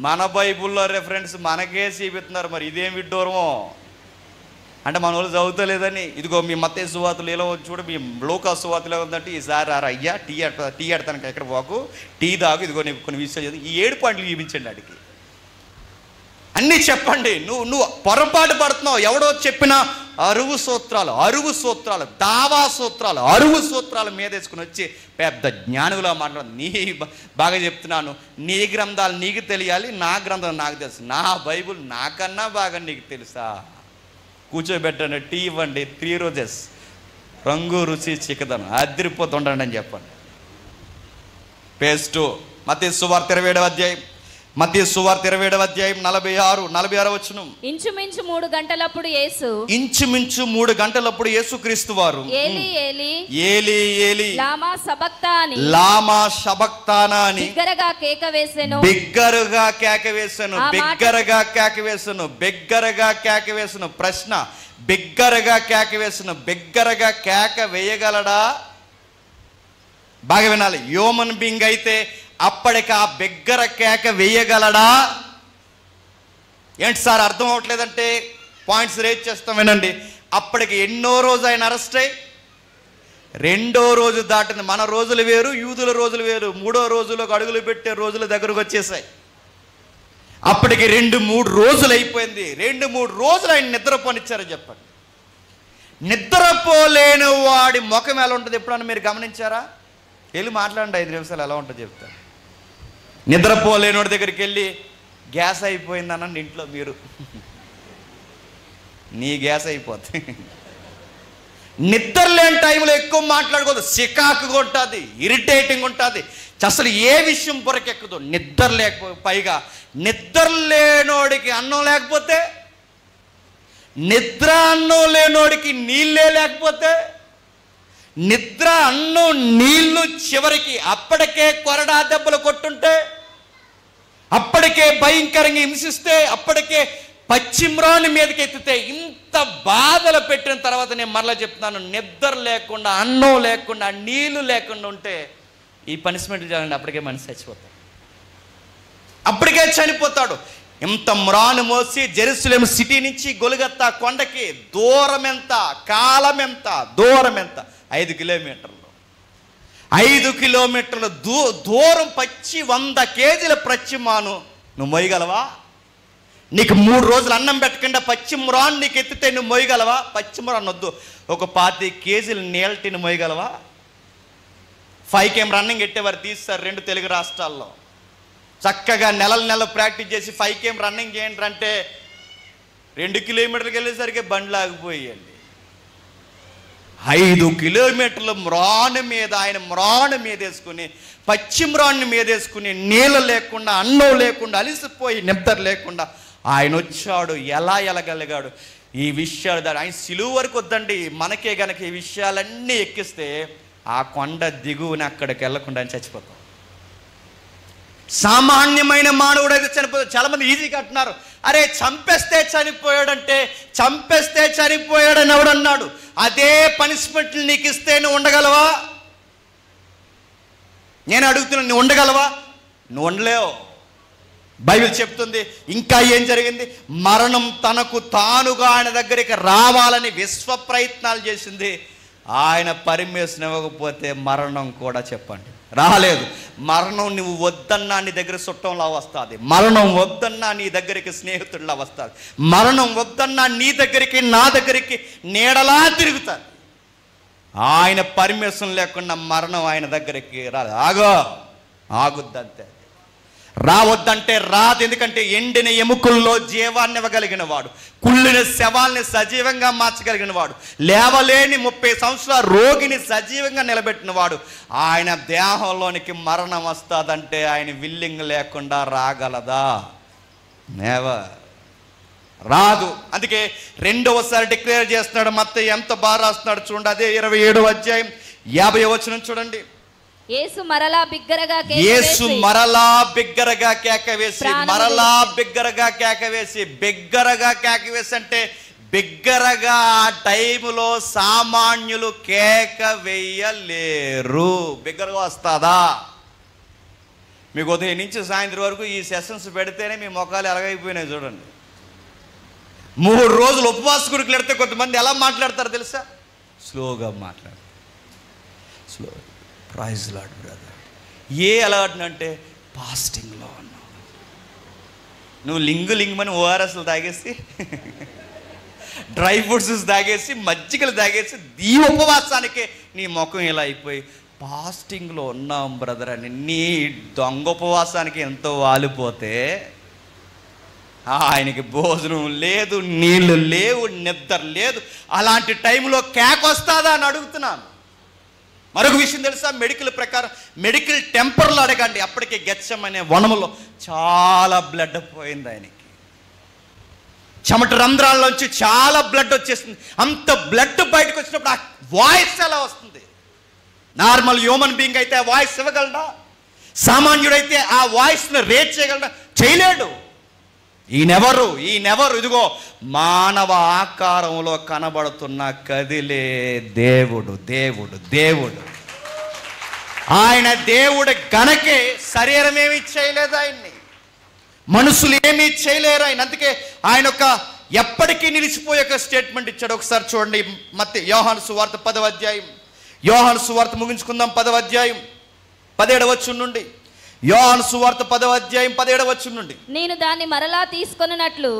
మన బైబుల్లో రెఫరెన్స్ మనకే చూపిస్తున్నారు. మరి ఇదేం విడ్డూరమో అంటే మన వాళ్ళు చదువుతలేదని. ఇదిగో మీ మత్తయి సువార్తలు ఎలా చూడ, మీ లూకా సువార్తలు ఎలా ఉందంటే ఈసారి అయ్యా టీ ఎడతానికి ఎక్కడ పోకు, టీ తాగు, ఇదిగో నీకు కొన్ని విషయాలు ఈ 7 పాయింట్లు చూపించండి. అడిగి అన్నీ చెప్పండి. నువ్వు పొరపాటు పడుతున్నావు. ఎవడో చెప్పిన అరువు సూత్రాలు, దావా సూత్రాలు, అరువు సూత్రాలు మీదేసుకుని వచ్చి పెద్ద జ్ఞానులా మాట్లాడు. బాగా చెప్తున్నాను, నీ గ్రంథాలు నీకు తెలియాలి, నా గ్రంథాలు నాకు తెలుసు, నా బైబుల్ నాకన్నా బాగా నీకు తెలుసా? కూర్చోబెట్టండి, టీ ఇవ్వండి, 3 రోజెస్, రంగు రుచి చిక్కదనం అదిరిపోతుండండి అని చెప్పండి. పేస్టు మత్తయి సువార్త 27వ అధ్యాయం 46 వచనం. ఇంచుమించు 3 గంటలప్పుడు యేసుక్రీస్తు వారు ఏలీ ఏలీ లామా సబక్తానా అని బిగ్గరగా కేక వేసెను. ప్రశ్న, బిగ్గరగా కేక వేయగలడా? బాగా వినాలి. హ్యూమన్ బీయింగ్ అయితే అప్పటికి ఆ బిగ్గర కేక వేయగలడా? ఏంటి సార్ అర్థం అవ్వట్లేదంటే పాయింట్స్ రేజ్ చేస్తాం వినండి. అప్పటికి ఎన్నో రోజు ఆయన అరెస్ట్ అయ్యి రెండో రోజు దాటింది. మన రోజులు వేరు, యూదుల రోజులు వేరు. మూడో రోజులకు అడుగులు పెట్టే రోజుల దగ్గరకు వచ్చేసాయి. అప్పటికి 2-3 రోజులు అయిపోయింది. 2-3 రోజులు ఆయన నిద్రపోనిచ్చారని చెప్పండి. నిద్రపోలేని వాడి ముఖం ఎలా ఉంటుంది ఎప్పుడన్నా మీరు గమనించారా? వెళ్ళి మాట్లాడండి, 5 నిమిషాలు ఎలా ఉంటుందో చెప్తాను. నిద్రపోలేని వాడి దగ్గరికి వెళ్ళి గ్యాస్ అయిపోయిందనండి ఇంట్లో మీరు, నీ గ్యాస్ అయిపోతుంది. నిద్ర లేని టైంలో ఎక్కువ మాట్లాడుకోదు, చికాకుగా ఉంటుంది, ఇరిటేటింగ్ ఉంటుంది, అసలు ఏ విషయం పొరకెక్కదు. నిద్ర లేకపోతే, పైగా నిద్ర లేనోడికి అన్నం లేకపోతే, నిద్ర అన్నం లేనోడికి నీళ్ళే లేకపోతే, నిద్ర అన్నం నీళ్లు చివరికి అప్పటికే కొరడా దెబ్బలు కొట్టుంటే, అప్పటికే భయంకరంగా హింసిస్తే, అప్పటికే పశ్చిమ్రాని మీదకి ఎత్తితే, ఇంత బాధలు పెట్టిన తర్వాత నేను మరలా చెప్తున్నాను, నిద్ర లేకుండా, అన్నం లేకుండా, నీళ్లు లేకుండా ఉంటే ఈ పనిష్మెంట్లు చేయాలండి. అప్పటికే మనిషి చచ్చిపోతాడు, అప్పటికే చనిపోతాడు. ఇంత మ్రాను మోసి జెరూసలేం సిటీ నుంచి గొలుగత్తా కొండకి దూరం ఎంత, కాలం ఎంత, దూరం ఎంత? 5 కిలోమీటర్లు. 5 కిలోమీటర్ల దూరం పచ్చి 100 కేజీల పచ్చిమాను నువ్వు మోయగలవా? నీకు 3 రోజులు అన్నం పెట్టకుండా పచ్చిమ్రాన్ నీకు ఎత్తితే నువ్వు మోయగలవా? పచ్చిమ్రాన్ వద్దు, ఒక 25 కేజీల నీళ్ళటిని మోయగలవా? 5km రన్నింగ్ ఎట్టేవారు తీస్తారు 2 తెలుగు రాష్ట్రాల్లో. చక్కగా నెలలు ప్రాక్టీస్ చేసి 5km రన్నింగ్ చేయండి అంటే 2 కిలోమీటర్లకు వెళ్ళేసరికి బండ్లు ఆగిపోయాయండి. 5 కిలోమీటర్లు మ్రాను మీద, ఆయన మ్రాను మీద వేసుకుని, పశ్చిమ్రాన్ని మీద వేసుకుని, నీళ్ళు లేకుండా, అన్నం లేకుండా, అలిసిపోయి నిద్ర లేకుండా ఆయన వచ్చాడు. ఎలా ఎలగలిగాడు? ఈ విషయాలు ఆయన సిలువ వరకు వద్దండి, మనకే గనక ఈ విషయాలన్నీ ఎక్కిస్తే ఆ కొండ దిగువని అక్కడికి వెళ్ళకుండా ఆయన చచ్చిపోతాం. సామాన్యమైన మానవుడు అయితే చనిపోతాడు. చాలామంది ఈజీగా అంటున్నారు, అరే చంపేస్తే చనిపోయాడంటే, చంపేస్తే చనిపోయాడని ఎవడన్నాడు? అదే పనిష్మెంట్లు నీకు ఇస్తే నువ్వు ఉండగలవా? నేను అడుగుతున్నాను, నువ్వు ఉండగలవా? నువ్వు ఉండలేవు. బైబిల్ చెప్తుంది. ఇంకా ఏం జరిగింది? మరణం తనకు తానుగా ఆయన దగ్గరికి రావాలని విశ్వ ప్రయత్నాలు చేసింది. ఆయన పర్మిషన్ ఇవ్వకపోతే మరణం కూడా చెప్పండి రాలేదు. మరణం నువ్వు వద్దన్నా నీ దగ్గర చుట్టంలా వస్తుంది, మరణం వద్దన్నా నీ దగ్గరికి స్నేహితుడిలా వస్తుంది, మరణం వద్దన్నా నీ దగ్గరికి నా దగ్గరికి నీడలా తిరుగుతాడు. ఆయన పర్మిషన్ లేకుండా మరణం ఆయన దగ్గరికి రాదు. ఆగుద్దంతే. రావద్దంటే రాదు. ఎందుకంటే ఎండిన ఎముకల్లో జీవాన్ని ఇవ్వగలిగిన వాడు, కుళ్ళిన శవాల్ని సజీవంగా మార్చగలిగిన వాడు, లేవలేని 30 సంవత్సరాల రోగిని సజీవంగా నిలబెట్టిన వాడు, ఆయన దేహంలోనికి మరణం వస్తుందంటే ఆయన విల్లింగ్ లేకుండా రాగలదా? నెవర్, రాదు. అందుకే రెండవసారి డిక్లేర్ చేస్తున్నాడు. మత్తయి ఎంత బాగా రాస్తున్నాడు చూడండి. అదే 27వ అధ్యాయం 50వ వచనం చూడండి. యేసు మరలా బిగ్గరగా కేక వేసి, మరలా బిగ్గరగా కేక వేసి, బిగ్గరగా కేక వేసి అంటే బిగ్గరగా ఆ టైములో సామాన్యులు కేక వేయలేరు. బిగ్గరగా వస్తుందా? మీకు ఉదయం నుంచి సాయంత్రం వరకు ఈ సెషన్స్ పెడితేనే మీ ముఖాలు ఎలాగైపోయినాయి చూడండి. 3 రోజులు ఉపవాస గుడికి పెడితే కొంతమంది ఎలా మాట్లాడతారు తెలుసా? స్లోగా మాట్లాడతారు. Slow praise Lord brother. అలవాటు అంటే ఫాస్టింగ్లో ఉన్నావు నువ్వు. లింగుమని ఓఆర్ఎస్లు తాగేసి, డ్రై ఫ్రూట్స్ తాగేసి, మజ్జిగలు తాగేసి, ఈ ఉపవాసానికే నీ ముఖం ఇలా అయిపోయి ఫాస్టింగ్లో ఉన్నాం బ్రదర్ అని నీ దొంగ ఉపవాసానికి ఎంతో వాలిపోతే ఆయనకి భోజనం లేదు, నీళ్ళు లేవు, నిద్ర లేదు. అలాంటి టైంలో కేక్ వస్తుందా అని అడుగుతున్నాను. మరొక విషయం తెలుసా? మెడికల్ ప్రకారం, మెడికల్ టెంపర్లో అడగండి. అప్పటికే గెచ్చమనే వనములో చాలా బ్లడ్ పోయింది ఆయనకి. చెమట రంధ్రాల్లోంచి చాలా బ్లడ్ వచ్చేసింది. అంత బ్లడ్ బయటకు వచ్చినప్పుడు ఆ వాయిస్ ఎలా వస్తుంది? నార్మల్ హ్యూమన్ బీయింగ్ అయితే ఆ వాయిస్ ఇవ్వగలడా? సామాన్యుడైతే ఆ వాయిస్ని రేట్ చేయగలడా? చేయలేడు. ఈయనెవరు? ఇదిగో మానవ ఆకారంలో కనబడుతున్న కదిలే దేవుడు. ఆయన దేవుడు గనకే శరీరం ఏమీ చేయలేదు ఆయన్ని, మనుషులు ఏమీ చేయలేరు ఆయన. అందుకే ఆయన ఒక ఎప్పటికీ నిలిచిపోయే ఒక స్టేట్మెంట్ ఇచ్చాడు. ఒకసారి చూడండి, యోహాను సువార్త 10వ అధ్యాయం. యోహాను సువార్త ముగించుకుందాం. 10వ అధ్యాయం 17వ వచనం నుండి. యోహాను సువార్త 10వ అధ్యాయం 17వ వచనం నుండి. నేను దాన్ని మరలా తీసుకొనున్నట్లు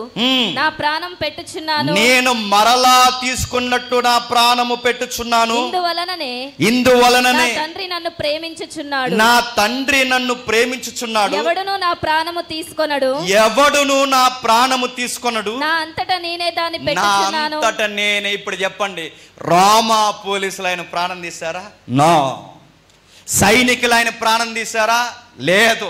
నా ప్రాణం పెట్టుచున్నాను. నేను మరలా తీసుకున్నట్టు నా ప్రాణము పెట్టుచున్నాను. ఇందువలననే నా తండ్రి నన్ను ప్రేమించుచున్నాడు. నా తండ్రి నన్ను ప్రేమించుచున్నాడు. ఎవడును నా ప్రాణము తీసుకొనడు. ఎవడును నా ప్రాణము తీసుకొనడు. నా అంతటా నేనే దాన్ని పెట్టుచున్నాను. నా అంతటా నేనే. ఇప్పుడు చెప్పండి, రోమా పోలీసులు ఆయన ప్రాణం తీశారా? నో. సైనికులు ఆయన ప్రాణం తీశారా? లేదు.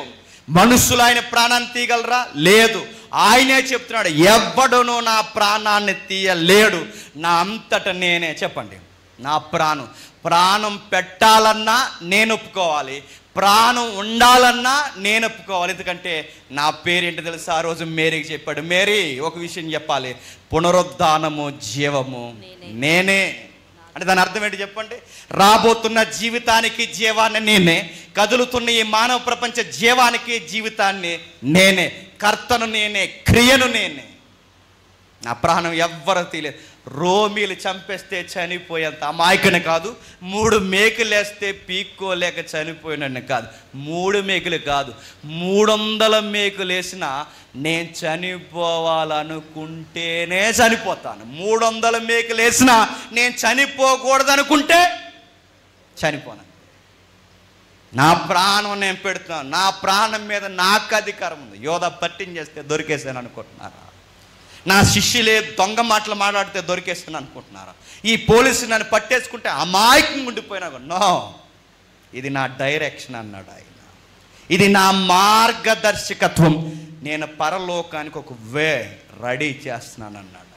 మనుషులు ఆయన ప్రాణాన్ని తీయగలరా? లేదు. ఆయనే చెప్తున్నాడు, ఎవ్వడును నా ప్రాణాన్ని తీయలేడు, నా అంతట నేనే. చెప్పండి, నా ప్రాణం పెట్టాలన్నా నేను ఒప్పుకోవాలి, ప్రాణం ఉండాలన్నా నేను ఒప్పుకోవాలి. ఎందుకంటే నా పేరేంటి తెలుసా? ఆ రోజు మేరీకి చెప్పాడు, మేరీ ఒక విషయం చెప్పాలి, పునరుద్ధానము జీవము నేనే. అంటే దాని అర్థం ఏంటి చెప్పండి? రాబోతున్న జీవితానికి జీవాన్ని నేనే, కదులుతున్న ఈ మానవ ప్రపంచ జీవానికి జీవితాన్ని నేనే, కర్తను నేనే, క్రియను నేనే. నా ప్రాణం ఎవ్వరు తీయలేదు. రోమీలు చంపేస్తే చనిపోయేంత అమాయకుని కాదు, 3 మేకులు వేస్తే పీక్కోలేక చనిపోయినని కాదు, 3 మేకులు కాదు, 300 మేకులు వేసినా నేను చనిపోవాలనుకుంటేనే చనిపోతాను. 300 మేకులు వేసినా నేను చనిపోకూడదనుకుంటే చనిపోను. నా ప్రాణం నేను పెడుతున్నాను. నా ప్రాణం మీద నాకు అధికారం ఉంది. యోధ పట్టించేస్తే దొరికేసాను అనుకుంటున్నారా? నా శిష్యులే దొంగ మాటలు మాట్లాడితే దొరికేస్తాను అనుకుంటున్నారా? ఈ పోలీసు నన్ను పట్టేసుకుంటే అమాయకంగా ఉండిపోయినా నో, ఇది నా డైరెక్షన్ అన్నాడు ఆయన. ఇది నా మార్గదర్శకత్వం. నేను పరలోకానికి ఒక వే రెడీ చేస్తున్నాను అన్నాడు.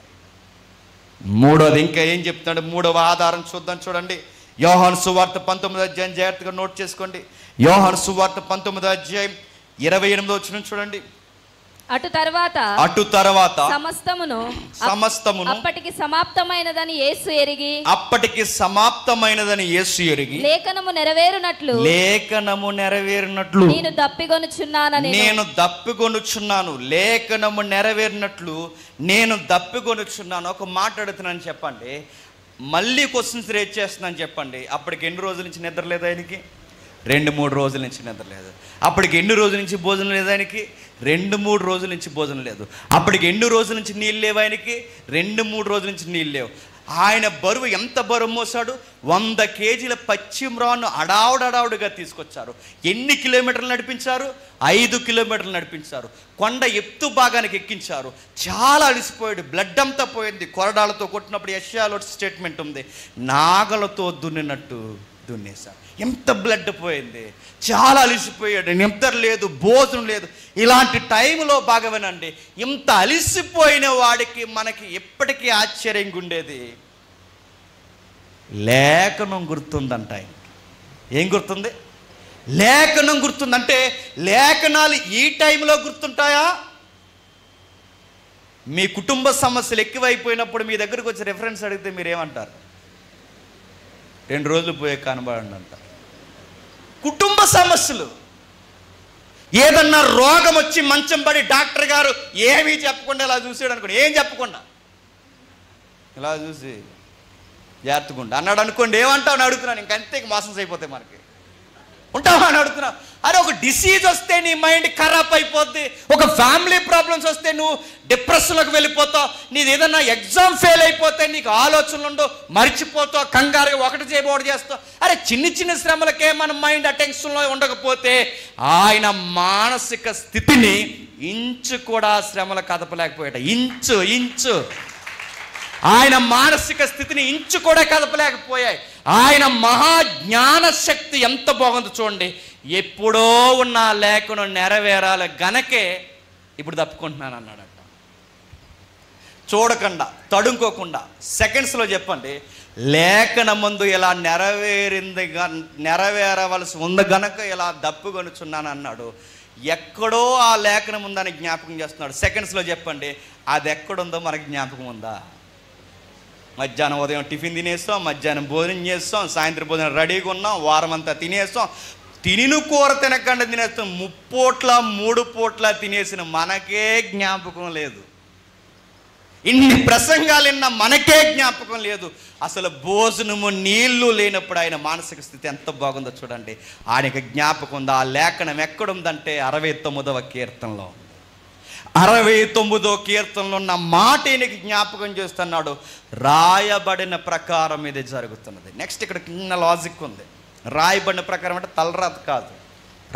మూడోది ఇంకా ఏం చెప్తున్నాడు? 3వ ఆధారం చూద్దాం. చూడండి, యోహాను సువార్త 19వ అధ్యాయం. జాగ్రత్తగా నోట్ చేసుకోండి. యోహాను సువార్త 19వ అధ్యాయం 28వ వచనం చూడండి. అటు తర్వాత సమస్తమును అప్పటికి సమాప్తమైనదని యేసు ఎరిగి లేఖనము నెరవేరునట్లు నేను దప్పికొనుచున్నాను. లేఖనము నెరవేరినట్లు నేను దప్పికొనుచున్నాను. ఒక మాట అడుగుతున్నాను, చెప్పండి. మళ్ళీ క్వశ్చన్స్ రేజ్ చేస్తున్నాను, చెప్పండి. అప్పటికి ఎన్ని రోజుల నుంచి నిద్ర లేదు ఆయనకి? 2-3 రోజుల నుంచి నిద్ర లేదు. అప్పటికి ఎన్ని రోజుల నుంచి భోజనం లేదు ఆయనకి? 2-3 రోజుల నుంచి భోజనం లేదు. అప్పటికి ఎన్ని రోజుల నుంచి నీళ్ళు లేవు ఆయనకి? 2-3 రోజుల నుంచి నీళ్ళు లేవు. ఆయన బరువు ఎంత బరువు మోసాడు? 100 కేజీల పచ్చిమ్రాను అడావుడుగా తీసుకొచ్చారు. ఎన్ని కిలోమీటర్లు నడిపించారు? 5 కిలోమీటర్లు నడిపించారు. కొండ ఎత్తు భాగానికి ఎక్కించారు. చాలా అలిసిపోయాడు, బ్లడ్ అంతా పోయింది. కొరడాలతో కొట్టినప్పుడు యెషయాలో స్టేట్మెంట్ ఉంది, నాగలతో దున్నినట్టు దున్నేశారు. ఎంత బ్లడ్ పోయింది, చాలా అలిసిపోయాడు, నిద్ర లేదు, భోజనం లేదు. ఇలాంటి టైంలో బాగవేనండి, ఇంత అలిసిపోయిన వాడికి మనకి ఎప్పటికీ ఆశ్చర్యంగా ఉండేది, లేఖనం గుర్తుందంట ఆయనకి. ఏం గుర్తుంది? లేఖనం గుర్తుందంటే లేఖనాలు ఈ టైంలో గుర్తుంటాయా? మీ కుటుంబ సమస్యలు ఎక్కువైపోయినప్పుడు మీ దగ్గరకు వచ్చి రెఫరెన్స్ అడిగితే మీరేమంటారు? 2 రోజులు పోయే కనబడండి అంటారు. కుటుంబ సమస్యలు, ఏదన్నా రోగం వచ్చి మంచం పడి డాక్టర్ గారు ఏమీ చెప్పకుండా ఇలా చూసాడు అనుకోండి, ఏం చెప్పకుండా ఇలా చూసి జాగ్రత్తగా అన్నాడు అనుకోండి, ఏమంటావు అని అడుగుతున్నాను. ఇంకంతే మోసం అయిపోతాయి మనకి. ఉంటావా అని అడుగుతున్నావు. అరే, ఒక డిసీజ్ వస్తే నీ మైండ్ ఖరాబ్ అయిపోద్ది, ఒక ఫ్యామిలీ ప్రాబ్లమ్స్ వస్తే నువ్వు డిప్రెషన్లోకి వెళ్ళిపోతావు, నీది ఏదన్నా ఎగ్జామ్ ఫెయిల్ అయిపోతే నీకు ఆలోచనలు ఉండవు, మర్చిపోతావు, కంగారుగా ఒకటి చేయబోడు చేస్తావు. అరే, చిన్న శ్రమలకే మన మైండ్ అటెన్షన్లో ఉండకపోతే ఆయన మానసిక స్థితిని ఇంచు కూడా శ్రమలు కదపలేకపోయాట. ఇంచు ఆయన మానసిక స్థితిని ఇంచు కూడా కదపలేకపోయాయి. ఆయన మహాజ్ఞాన శక్తి ఎంత బాగుంది చూడండి. ఎప్పుడో ఉన్న లేఖనం నెరవేరాలి గనకే ఇప్పుడు తప్పుకుంటున్నాను అన్నాడట. చూడకుండా, తడుముకోకుండా సెకండ్స్లో చెప్పండి, లేఖన ముందు ఇలా నెరవేరవలసి ఉంది గనక ఇలా దప్పుకొనుచున్నాను అన్నాడు. ఎక్కడో ఆ లేఖనం ఉందని జ్ఞాపకం చేస్తున్నాడు. సెకండ్స్లో చెప్పండి, అది ఎక్కడుందో మనకి జ్ఞాపకం ఉందా? మధ్యాహ్నం ఉదయం టిఫిన్ తినేస్తాం, మధ్యాహ్నం భోజనం చేస్తాం, సాయంత్రం భోజనం రెడీగా ఉన్నాం, వారం అంతా తినేస్తాం. తినిన కూర తినకుండా తినేస్తాం. 3 పూట్ల 3 పూట్ల తినేసిన మనకే జ్ఞాపకం లేదు. ఇన్ని ప్రసంగాలు విన్నా మనకే జ్ఞాపకం లేదు. అసలు భోజనము నీళ్లు లేనప్పుడు ఆయన మానసిక స్థితి ఎంత బాగుందో చూడండి. ఆయనకి జ్ఞాపకం ఉంది. ఆ లేఖనం ఎక్కడుందంటే 69వ కీర్తనలో. 69వ కీర్తనలో ఉన్న మాట ఈయనకి జ్ఞాపకం చేస్తున్నాడు. రాయబడిన ప్రకారం ఇది జరుగుతున్నది. నెక్స్ట్ ఇక్కడ చిన్న లాజిక్ ఉంది. రాయబడిన ప్రకారం అంటే తలరాత కాదు.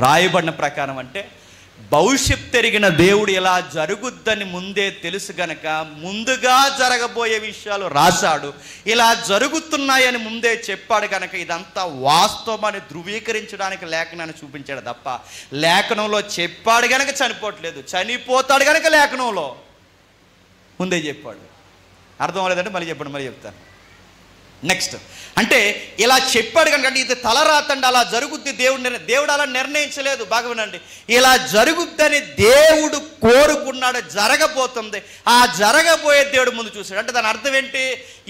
రాయబడిన ప్రకారం అంటే భవిష్యత్తు ఎరిగిన దేవుడు ఇలా జరుగుద్దని ముందే తెలుసు గనక ముందుగా జరగబోయే విషయాలు రాశాడు. ఇలా జరుగుతున్నాయని ముందే చెప్పాడు కనుక ఇదంతా వాస్తవమని ధృవీకరించడానికి లేఖనాన్ని చూపించాడు తప్ప లేఖనంలో చెప్పాడు గనక చనిపోవట్లేదు, చనిపోతాడు గనక లేఖనంలో ముందే చెప్పాడు. అర్థం అవ్వలేదంటే మళ్ళీ చెప్తాను. నెక్స్ట్ అంటే ఇలా చెప్పాడు కనుక ఇది తలరాతండి, అలా జరుగుద్ది. దేవుడు అలా నిర్ణయించలేదు. బాగా వినండి. ఇలా జరుగుద్దని దేవుడు కోరుకున్నాడు, జరగబోతుంది. ఆ జరగబోయే దేవుడు ముందు చూశాడు. అంటే దాని అర్థం ఏంటి?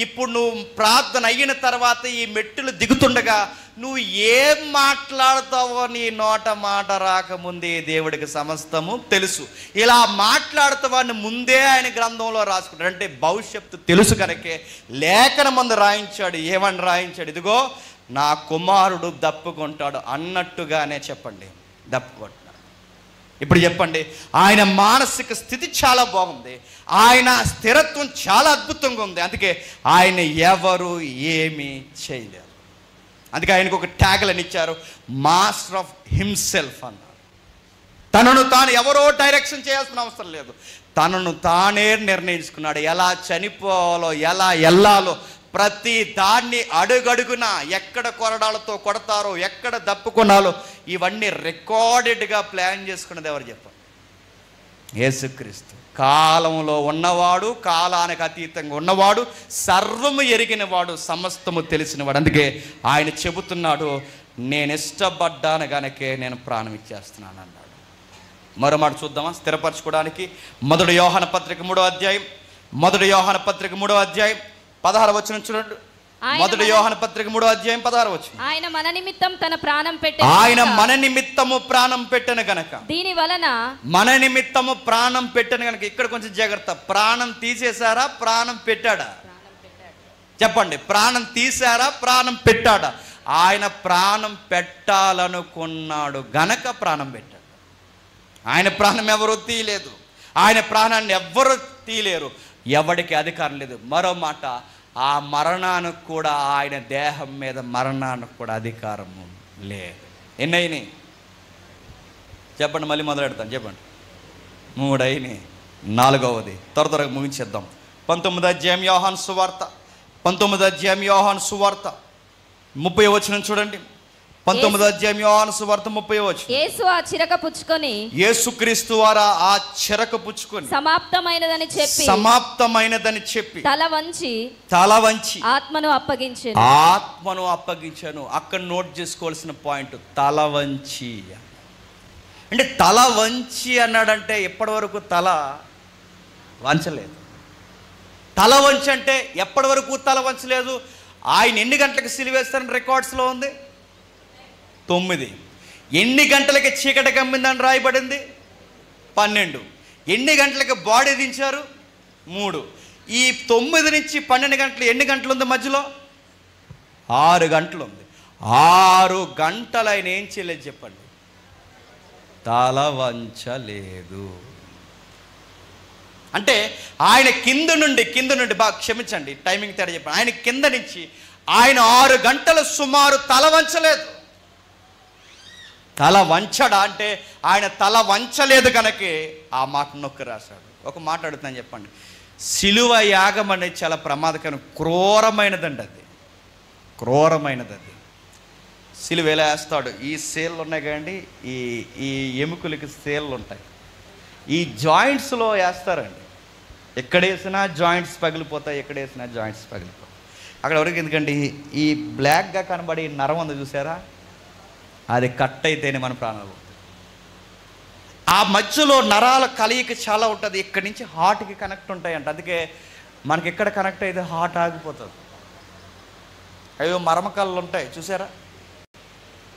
ఇప్పుడు నువ్వు ప్రార్థన అయిన తర్వాత ఈ మెట్టులు దిగుతుండగా నువ్వు ఏం మాట్లాడతావో నీ నోట మాట రాకముందే దేవుడికి సమస్తము తెలుసు. ఇలా మాట్లాడుతావని ముందే ఆయన గ్రంథంలో రాసుకుంటాడు. అంటే భవిష్యత్తు తెలుసు కనుకే లేఖనం ముందు రాయించాడు. ఏమని రాయించాడు? ఇదిగో నా కుమారుడు దప్పుకుంటాడు అన్నట్టుగానే చెప్పండి, దప్పుకుంటాడు. ఇప్పుడు చెప్పండి, ఆయన మానసిక స్థితి చాలా బాగుంది, ఆయన స్థిరత్వం చాలా అద్భుతంగా ఉంది. అందుకే ఆయన ఎవరు ఏమీ చేయలేరు. అందుకే ఆయనకు ఒక ట్యాగ్లను ఇచ్చారు, మాస్టర్ ఆఫ్ హిమ్సెల్ఫ్ అన్నారు. తనను తాను ఎవరో డైరెక్షన్ చేయాల్సిన అవసరం లేదు, తనను తానే నిర్ణయించుకున్నాడు. ఎలా చనిపోవాలో, ఎలా వెళ్ళాలో ప్రతి దాన్ని అడుగడుగున ఎక్కడ కొరడాలతో కొడతారో, ఎక్కడ దప్పుకున్నాలో ఇవన్నీ రికార్డెడ్గా ప్లాన్ చేసుకున్నది ఎవరు చెప్పారు? యేసుక్రీస్తు. కాలంలో ఉన్నవాడు, కాలానికి అతీతంగా ఉన్నవాడు, సర్వము ఎరిగినవాడు, సమస్తము తెలిసినవాడు. అందుకే ఆయన చెబుతున్నాడు, నేను ఇష్టపడ్డాను గనకే నేను ప్రాణం ఇచ్చేస్తున్నాను అన్నాడు. మరో మాట చూద్దామా స్థిరపరచుకోవడానికి? 1 యోహాను పత్రిక 3వ అధ్యాయం, 1 యోహాను పత్రిక 3వ అధ్యాయం 16వ వచనం చూడండి. 1 యోహాను పత్రిక 3వ అధ్యాయం 16వ వచనం. ఆయన మన నిమిత్తం తన ప్రాణం పెట్టెను. ఆయన మన నిమిత్తము ప్రాణం పెట్టెను గనక. దీని వలన మన నిమిత్తము ప్రాణం పెట్టెను గనక. ఇక్కడ కొంచెం జాగ్రత్త. ప్రాణం తీసేశారా, ప్రాణం పెట్టాడా? చెప్పండి, ప్రాణం తీశారా, ప్రాణం పెట్టాడా? ఆయన ప్రాణం పెట్టాలనుకున్నాడు గనక ప్రాణం పెట్టాడు. ఆయన ప్రాణం ఎవరూ తీయలేదు. ఆయన ప్రాణాన్ని ఎవ్వరూ తీయలేరు, ఎవడికి అధికారం లేదు. మరో మాట, ఆ మరణానికి కూడా, ఆయన దేహం మీద మరణానికి కూడా అధికారము లేదు. ఎన్నైనాయి చెప్పండి, మళ్ళీ మొదలెడతాను చెప్పండి. 3 అయినాయి, 4వది త్వరగా ముగించేద్దాం. 19వ అధ్యాయం యోహాను సువార్త, 19వ అధ్యాయం యోహాను సువార్త 30వ వచనం చూడండి. 19వ అధ్యాయం యోహాను సువార్త 30వ వచనం. యేసు ఆ చిరక పుచ్చుకొని, యేసుక్రీస్తు వారు ఆ చిరక పుచ్చుకొని సమాప్తమైనదని చెప్పి తల వంచి ఆత్మను అప్పగించాను. అక్కడ నోట్ చేసుకోవాల్సిన పాయింట్ తల వంచి. అంటే తల వంచి అన్నాడంటే ఎప్పటి వరకు తల వంచలేదు. తల వంచి అంటే ఎప్పటి వరకు తల వంచలేదు. ఆయన ఎన్ని గంటలకు సిలువేస్తారని రికార్డ్స్లో ఉంది? 9. ఎన్ని గంటలకి చీకటి కమ్మిందని రాయబడింది? 12. ఎన్ని గంటలకి బాడీ దించారు? 3. ఈ 9 నుంచి 12 గంటలు ఎన్ని గంటలు ఉంది మధ్యలో? 6 గంటలు ఉంది. 6 గంటలు ఆయన ఏం చేయలేదు చెప్పండి? తల వంచలేదు. అంటే ఆయన కింద నుండి బాగా క్షమించండి టైమింగ్ తేడా చెప్పండి, ఆయన కింద నుంచి ఆయన 6 గంటలు సుమారు తల వంచలేదు. తల వంచడా అంటే ఆయన తల వంచలేదు కనుకే ఆ మాట నొక్కి రాశాడు. ఒక మాట అడుగుతాను చెప్పండి, సిలువ యాగం అనేది చాలా ప్రమాదకరం, క్రూరమైనదండి. అది క్రూరమైనది. అది సిలువ ఎలా వేస్తాడు? ఈ సేళ్ళు ఉన్నాయి కదండి, ఈ ఎముకలకి సేళ్ళు ఉంటాయి, ఈ జాయింట్స్లో వేస్తారండి. ఎక్కడ వేసినా జాయింట్స్ పగిలిపోతాయి, ఎక్కడ వేసినా జాయింట్స్ పగిలిపోతాయి. అక్కడ వరకు ఎందుకంటే ఈ బ్లాక్గా కనబడి నరం ఉంది చూసారా, అది కట్ అయితేనే మన ప్రాణాలు పోతాయి. ఆ మధ్యలో నరాల కలయిక చాలా ఉంటుంది, ఇక్కడి నుంచి హార్ట్కి కనెక్ట్ ఉంటాయంట. అందుకే మనకి ఎక్కడ కనెక్ట్ అయితే హార్ట్ ఆగిపోతుంది. అయ్యో మరమకాళ్ళు ఉంటాయి చూసారా,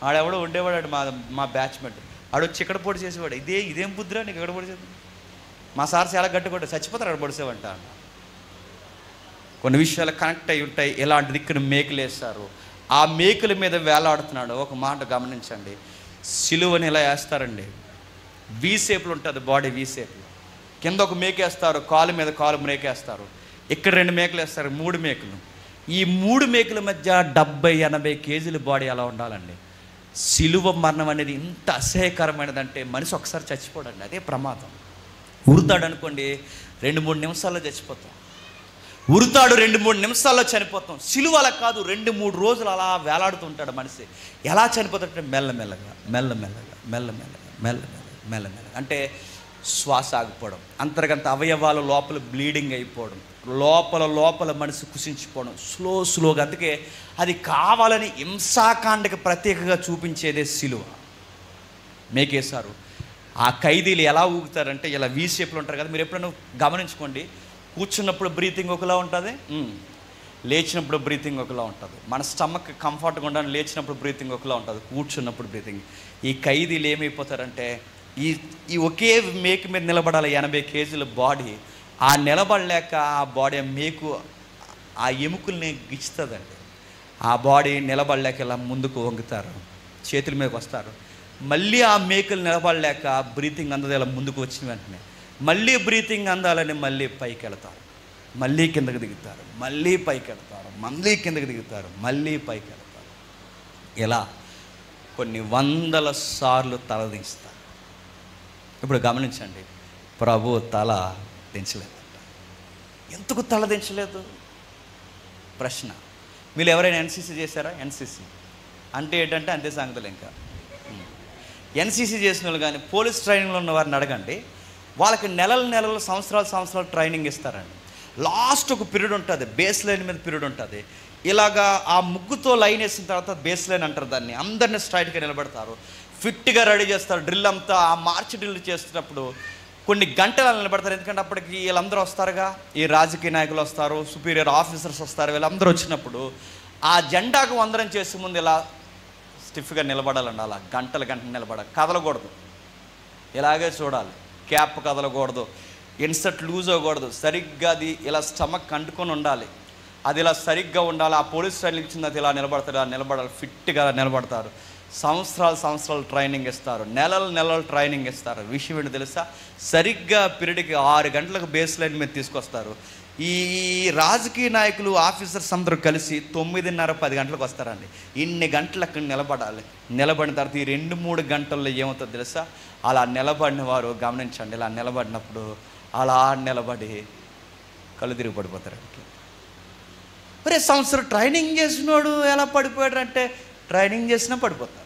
ఆడెవడో ఉండేవాడు మా బ్యాచ్మెంట్, ఆడు వచ్చి ఇక్కడ పొడి చేసేవాడు. ఇదేం బుద్ధిరా నీకు ఎక్కడ పొడి చేసి, మా సార్ చాలా గట్టికొట్ట చచ్చిపోతారు అక్కడ పొడిసేవంట. కొన్ని విషయాలు కనెక్ట్ అయి ఉంటాయి. ఇలాంటి దిక్కున మేకులు వేస్తారు, ఆ మేకుల మీద వేలాడుతున్నాడు. ఒక మాట గమనించండి, సిలువని ఇలా వేస్తారండి, వీ షేప్లో ఉంటుంది బాడీ, వీ షేప్లో. కింద ఒక మేక వేస్తారు, కాలు మీద కాలు మేకేస్తారు, ఇక్కడ 2 మేకలు వేస్తారు, 3 మేకలు. ఈ 3 మేకల మధ్య 70-80 కేజీల బాడీ అలా ఉండాలండి. సిలువ మరణం అనేది ఇంత అసహ్యకరమైనదంటే మనిషి ఒకసారి చచ్చిపోడండి, అదే ప్రమాదం. ఉరుతాడు అనుకోండి 2-3 నిమిషాల్లో చచ్చిపోతాం, ఉరుతాడు 2-3 నిమిషాల్లో చనిపోతాం. సిలువ అలా కాదు, 2-3 రోజులు అలా వేలాడుతుంటాడు మనిషి. ఎలా చనిపోతాడంటే మెల్లమెల్లగా మెల్లమెల్లగా మెల్లమెల్లగా మెల్లమెల్లగా మెల్లమెల్లగా, అంటే శ్వాస ఆగిపోవడం, అంతర్గత అవయవాల లోపల బ్లీడింగ్ అయిపోవడం, లోపల మనిషి కుసించిపోవడం స్లోగా. అందుకే అది కావాలని హింసాకాండకి ప్రత్యేకంగా చూపించేదే సిలువ. మేకేశారు. ఆ ఖైదీలు ఎలా ఊగుతారంటే ఇలా వీ షేప్లో ఉంటారు కదా, మీరు ఎప్పుడైనా గమనించుకోండి. కూర్చున్నప్పుడు బ్రీతింగ్ ఒకలా ఉంటుంది, లేచినప్పుడు బ్రీతింగ్ ఒకలా ఉంటుంది. మన స్టమక్ కంఫర్ట్గా ఉండాలని లేచినప్పుడు బ్రీతింగ్ ఒకలా ఉంటుంది, కూర్చున్నప్పుడు బ్రీతింగ్. ఈ ఖైదీలు ఏమైపోతారంటే ఈ ఒకే మేకు మీద నిలబడాలి, 80 కేజీల బాడీ. ఆ నిలబడలేక ఆ బాడీ మేకు ఆ ఎముకల్ని గిచ్చుతుందండి. ఆ బాడీ నిలబడలేక ఇలా ముందుకు వంగుతారు, చేతుల మీదకి వస్తారు. మళ్ళీ ఆ మేకులు నిలబడలేక బ్రీతింగ్ అందదు, ఇలా ముందుకు వచ్చిన వెంటనే మళ్ళీ బ్రీతింగ్ అందాలని మళ్ళీ పైకి వెళతారు, మళ్ళీ కిందకి దిగుతారు, మళ్ళీ పైకి వెళతారు, మళ్ళీ కిందకి దిగుతారు, మళ్ళీ పైకి వెళతారు. ఇలా కొన్ని 100 సార్లు తలదించుతారు. ఇప్పుడు గమనించండి, ప్రభు తల దించలేదంట. ఎందుకు తల దించలేదు? ప్రశ్న. మీరు ఎవరైనా ఎన్సీసీ చేశారా? ఎన్సీసీ అంటే ఏంటంటే అంతే సంగతులు. ఇంకా ఎన్సీసీ చేసిన వాళ్ళు కానీ పోలీస్ ట్రైనింగ్లో ఉన్న వారిని అడగండి, వాళ్ళకి నెలలు సంవత్సరాలు ట్రైనింగ్ ఇస్తారండి. లాస్ట్ ఒక పీరియడ్ ఉంటుంది, బేస్ లైన్ మీద పీరియడ్ ఉంటుంది. ఇలాగా ఆ ముగ్గుతో లైన్ వేసిన తర్వాత బేస్ లైన్ అంటారు దాన్ని. అందరినీ స్ట్రైట్గా నిలబెడతారు, ఫిట్గా రెడీ చేస్తారు. డ్రిల్ అంతా ఆ మార్చ్ డ్రిల్ చేస్తున్నప్పుడు కొన్ని గంటలు నిలబడతారు. ఎందుకంటే అప్పటికి వీళ్ళందరూ వస్తారుగా, ఈ రాజకీయ నాయకులు వస్తారు, సుపీరియర్ ఆఫీసర్స్ వస్తారు. వీళ్ళందరూ వచ్చినప్పుడు ఆ జెండాకు వందనం చేసే ముందు ఇలా స్టిఫ్గా నిలబడాలండి. అలా గంటలు నిలబడాలి, కదలకూడదు, ఇలాగే చూడాలి. క్యాప్ కదలకూడదు, ఇన్సర్ట్ లూజ్ అవ్వకూడదు, సరిగ్గా అది ఇలా స్టమక్ అంటుకొని ఉండాలి, అది ఇలా సరిగ్గా ఉండాలి. ఆ పోలీస్ ట్రైనింగ్ ఇచ్చింది, అది ఇలా నిలబడతారు, అలా నిలబడాలి, ఫిట్గా నిలబడతారు. సంవత్సరాలు ట్రైనింగ్ ఇస్తారు, నెలలు ట్రైనింగ్ ఇస్తారు. విషయం ఏంటి తెలుసా? సరిగ్గా పీరియడ్కి 6 గంటలకు బేస్ లైన్ మీద తీసుకొస్తారు. ఈ రాజకీయ నాయకులు ఆఫీసర్స్ అందరూ కలిసి 9:30-10 గంటలకు వస్తారండి. ఇన్ని గంటలు అక్కడ నిలబడాలి. నిలబడిన తర్వాత ఈ 2-3 గంటల్లో ఏమవుతుందో తెలుసా? అలా నిలబడిన వారు గమనించండి, ఇలా నిలబడినప్పుడు అలా నిలబడి కళ్ళు తిరిగి పడిపోతారండి. మరి సంవత్సరం ట్రైనింగ్ చేసినోడు ఎలా పడిపోయాడు అంటే, ట్రైనింగ్ చేసినా పడిపోతారు.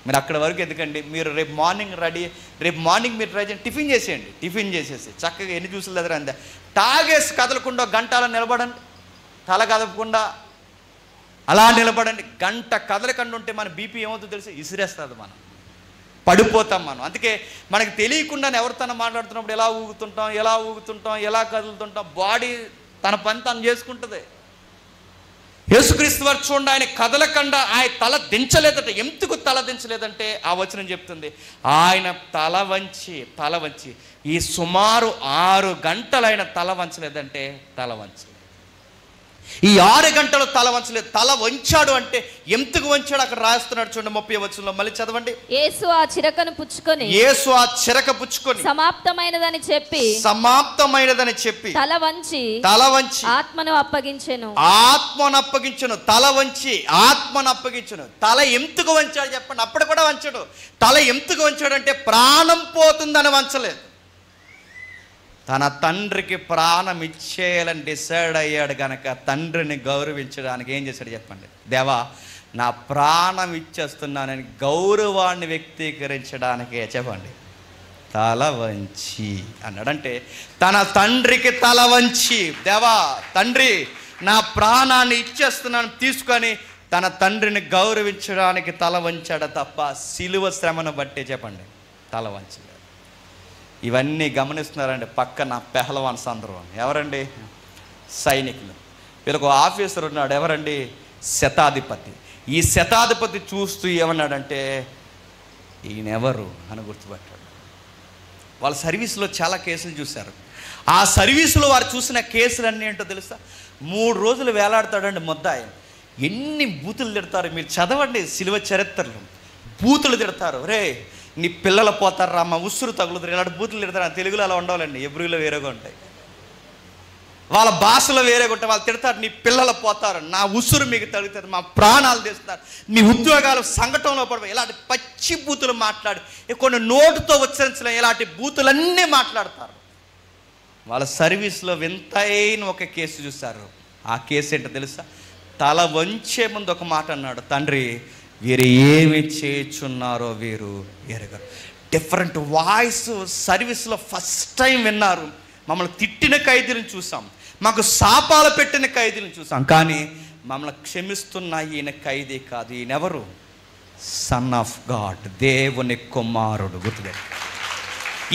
మీరు అక్కడ వరకు ఎందుకండి, మీరు రేపు మార్నింగ్ మీరు ట్రై చేయండి, టిఫిన్ చేసేయండి. టిఫిన్ చేసేసి చక్కగా ఎన్ని జ్యూసులు దగ్గర అందా తాగేసి కదలకుండా గంట అలా నిలబడండి, తల కదలకుండా అలా నిలబడండి. గంట కదలకుండా ఉంటే మన బీపీ ఏమవుతుందో తెలిసి ఇసిరేస్తుంది, మనం పడిపోతాం మనం. అందుకే మనకి తెలియకుండా ఎవరితో మాట్లాడుతున్నప్పుడు ఎలా ఊగుతుంటాం, ఎలా కదులుతుంటాం, బాడీ తన పని తను చేసుకుంటుంది. యేసుక్రీస్తు వారు చూడండి, ఆయన కదలకుండా ఆయన తల దించలేదట. ఎందుకు తల దించలేదంటే ఆ వచనం చెప్తుంది, ఆయన తల వంచి ఈ సుమారు 6 గంటలు ఆయన తల వంచలేదంటే తల వంచలేదు. ఈ 6 గంటలు తల వంచలేదు, తల వంచాడు అంటే ఎందుకు వంచాడు అక్కడ రాస్తున్నాడు చూడండి 30వ వచనంలో. మళ్ళీ చదవండి. యేసు ఆ చిరకను పుచ్చుకొని సమాప్తమైనదని చెప్పి తల వంచి ఆత్మను అప్పగించెను. తల వంచి ఆత్మను అప్పగించెను. తల ఎందుకు వంచాడు చెప్పండి? అప్పుడు కూడా వంచాడు. తల ఎందుకు వంచాడు అంటే ప్రాణం పోతుందని వంచలేదు, తన తండ్రికి ప్రాణం ఇచ్చేయాలని డిసైడ్ అయ్యాడు కనుక తండ్రిని గౌరవించడానికి ఏం చేశాడు చెప్పండి? దేవా, నా ప్రాణం ఇచ్చేస్తున్నానని గౌరవాన్ని వ్యక్తీకరించడానికే చెప్పండి తల వంచి అన్నాడంటే, తన తండ్రికి తల వంచి, దేవా తండ్రి నా ప్రాణాన్ని ఇచ్చేస్తున్నాను తీసుకొని తన తండ్రిని గౌరవించడానికి తల వంచాడు తప్ప సిలువ శ్రమను బట్టే చెప్పండి తల వంచలేదు. ఇవన్నీ గమనిస్తున్నారండి పక్కన పెహలవాన్స్ అందరూ. ఎవరండి? సైనికులు. వీళ్ళకు ఆఫీసర్ ఉన్నాడు, ఎవరండి? శతాధిపతి. ఈ శతాధిపతి చూస్తూ ఏమన్నాడంటే, ఈయనెవరు అని గుర్తుపట్టాడు. వాళ్ళ సర్వీసులో చాలా కేసులు చూశారు. ఆ సర్వీసులో వారు చూసిన కేసులు అన్నీ ఏంటో తెలుసా? 3 రోజులు వేలాడతాడండి ముద్దాయి. ఎన్ని బూతులు తిడతారు మీరు చదవండి శిలువ చరిత్రలు. బూతులు తిడతారు. రే నీ పిల్లలు పోతారా, మా ఉసురు తగులుతారు, ఇలాంటి బూతులు తిడతారు. తెలుగులో అలా ఉండాలండి, ఎబ్రిలో వేరేగా ఉంటాయి, వాళ్ళ భాషలో వేరేగా ఉంటాయి. వాళ్ళు తిడతారు, నీ పిల్లలు పోతారు, నా ఉసురు మీకు తగులుతారు, మా ప్రాణాలు తీస్తారు, మీ ఉద్యోగాలు సంఘటనలో పడవు, ఇలాంటి పచ్చి బూతులు మాట్లాడి కొన్ని నోటుతో ఉచ్చరించలేం ఇలాంటి బూతులన్నీ మాట్లాడతారు. వాళ్ళ సర్వీస్లో వింతైన ఒక కేసు చూశారు. ఆ కేసు ఏంటో తెలుసా? తల వంచే ముందు ఒక మాట అన్నాడు, తండ్రి వీరు ఏమి చేయుచున్నారో వీరు ఎరగరు. డిఫరెంట్ వాయిస్ సర్వీస్లో ఫస్ట్ టైం విన్నారు. మమ్మల్ని తిట్టిన ఖైదీలను చూసాం, మాకు శాపాలు పెట్టిన ఖైదీలను చూసాం, కానీ మమ్మల్ని క్షమిస్తున్న ఈయన ఖైదీ కాదు. ఈయనెవరు? సన్ ఆఫ్ గాడ్, దేవుని కుమారుడు. గుర్తుదే.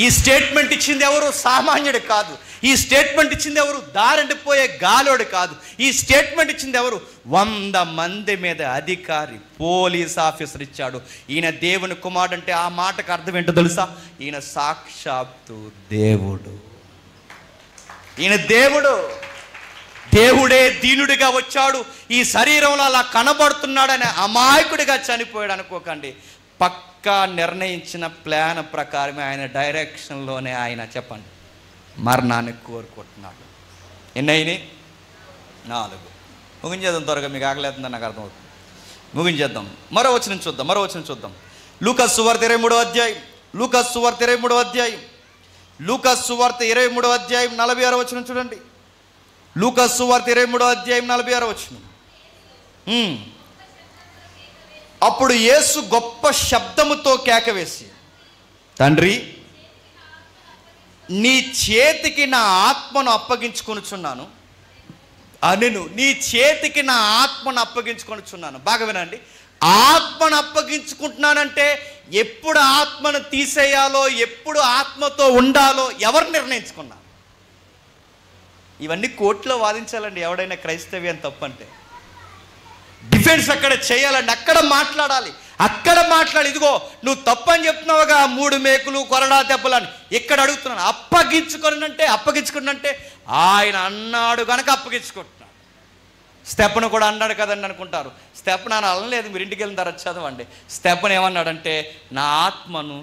ఈ స్టేట్మెంట్ ఇచ్చింది ఎవరు? సామాన్యుడు కాదు. ఈ స్టేట్మెంట్ ఇచ్చింది ఎవరు? దారండిపోయే గాలోడు కాదు. ఈ స్టేట్మెంట్ ఇచ్చింది ఎవరు? 100 మంది మీద అధికారి, పోలీస్ ఆఫీసర్ ఇచ్చాడు. ఈయన దేవుని కుమారుడు అంటే ఆ మాటకు అర్థం ఏంటో తెలుసా? ఈయన సాక్షాత్తు దేవుడు. ఈయన దేవుడు. దేవుడే దీనుడిగా వచ్చాడు, ఈ శరీరంలో అలా కనబడుతున్నాడని అమాయకుడిగా చనిపోయాడు అనుకోకండి. పక్కా నిర్ణయించిన ప్లాన్ ప్రకారమే ఆయన డైరెక్షన్లోనే ఆయన చెప్పండి మరణాన్ని కోరుకుంటున్నాడు. ఎన్నైనాయి? 4. ముగించేద్దాం త్వరగా, మీకు ఆగలేతుందని నాకు అర్థమవుతుంది. ముగించేద్దాం. మరో వచనం చూద్దాం. లూకాసు సువార్త 23వ అధ్యాయం. లూకాసు సువార్త 23వ అధ్యాయం. లూకాసు సువార్త 23వ అధ్యాయం 46వ వచనం చూడండి. లూకాసు సువార్త 23వ అధ్యాయం 46వ వచనం. అప్పుడు యేసు గొప్ప శబ్దముతో కేకవేసి, తండ్రి నీ చేతికి నా ఆత్మను అప్పగించుకొనుచున్నాను అనెను. నీ చేతికి నా ఆత్మను అప్పగించుకొనుచున్నాను. బాగా వినండి. ఆత్మను అప్పగించుకుంటున్నానంటే ఎప్పుడు ఆత్మను తీసేయాలో, ఎప్పుడు ఆత్మతో ఉండాలో ఎవరు నిర్ణయించుకున్నారు? ఇవన్నీ కోర్టులో వాదించాలండి. ఎవడైనా క్రైస్తవ్యం తప్పంటే డిఫెన్స్ అక్కడ చేయాలండి, అక్కడ మాట్లాడాలి, ఇదిగో నువ్వు తప్పని చెప్తున్నావుగా, 3 మేకులు కొరడా దెబ్బలని ఇక్కడ అడుగుతున్నాను. అప్పగించుకున్నంటే ఆయన అన్నాడు కనుక అప్పగించుకుంటున్నాడు. స్టెఫను కూడా అన్నాడు కదండి అనుకుంటారు. స్టెఫను అని అనలేదు, మీరు ఇంటికి వెళ్ళిన తర్వాత చదవండి. స్టెఫను ఏమన్నాడంటే, నా ఆత్మను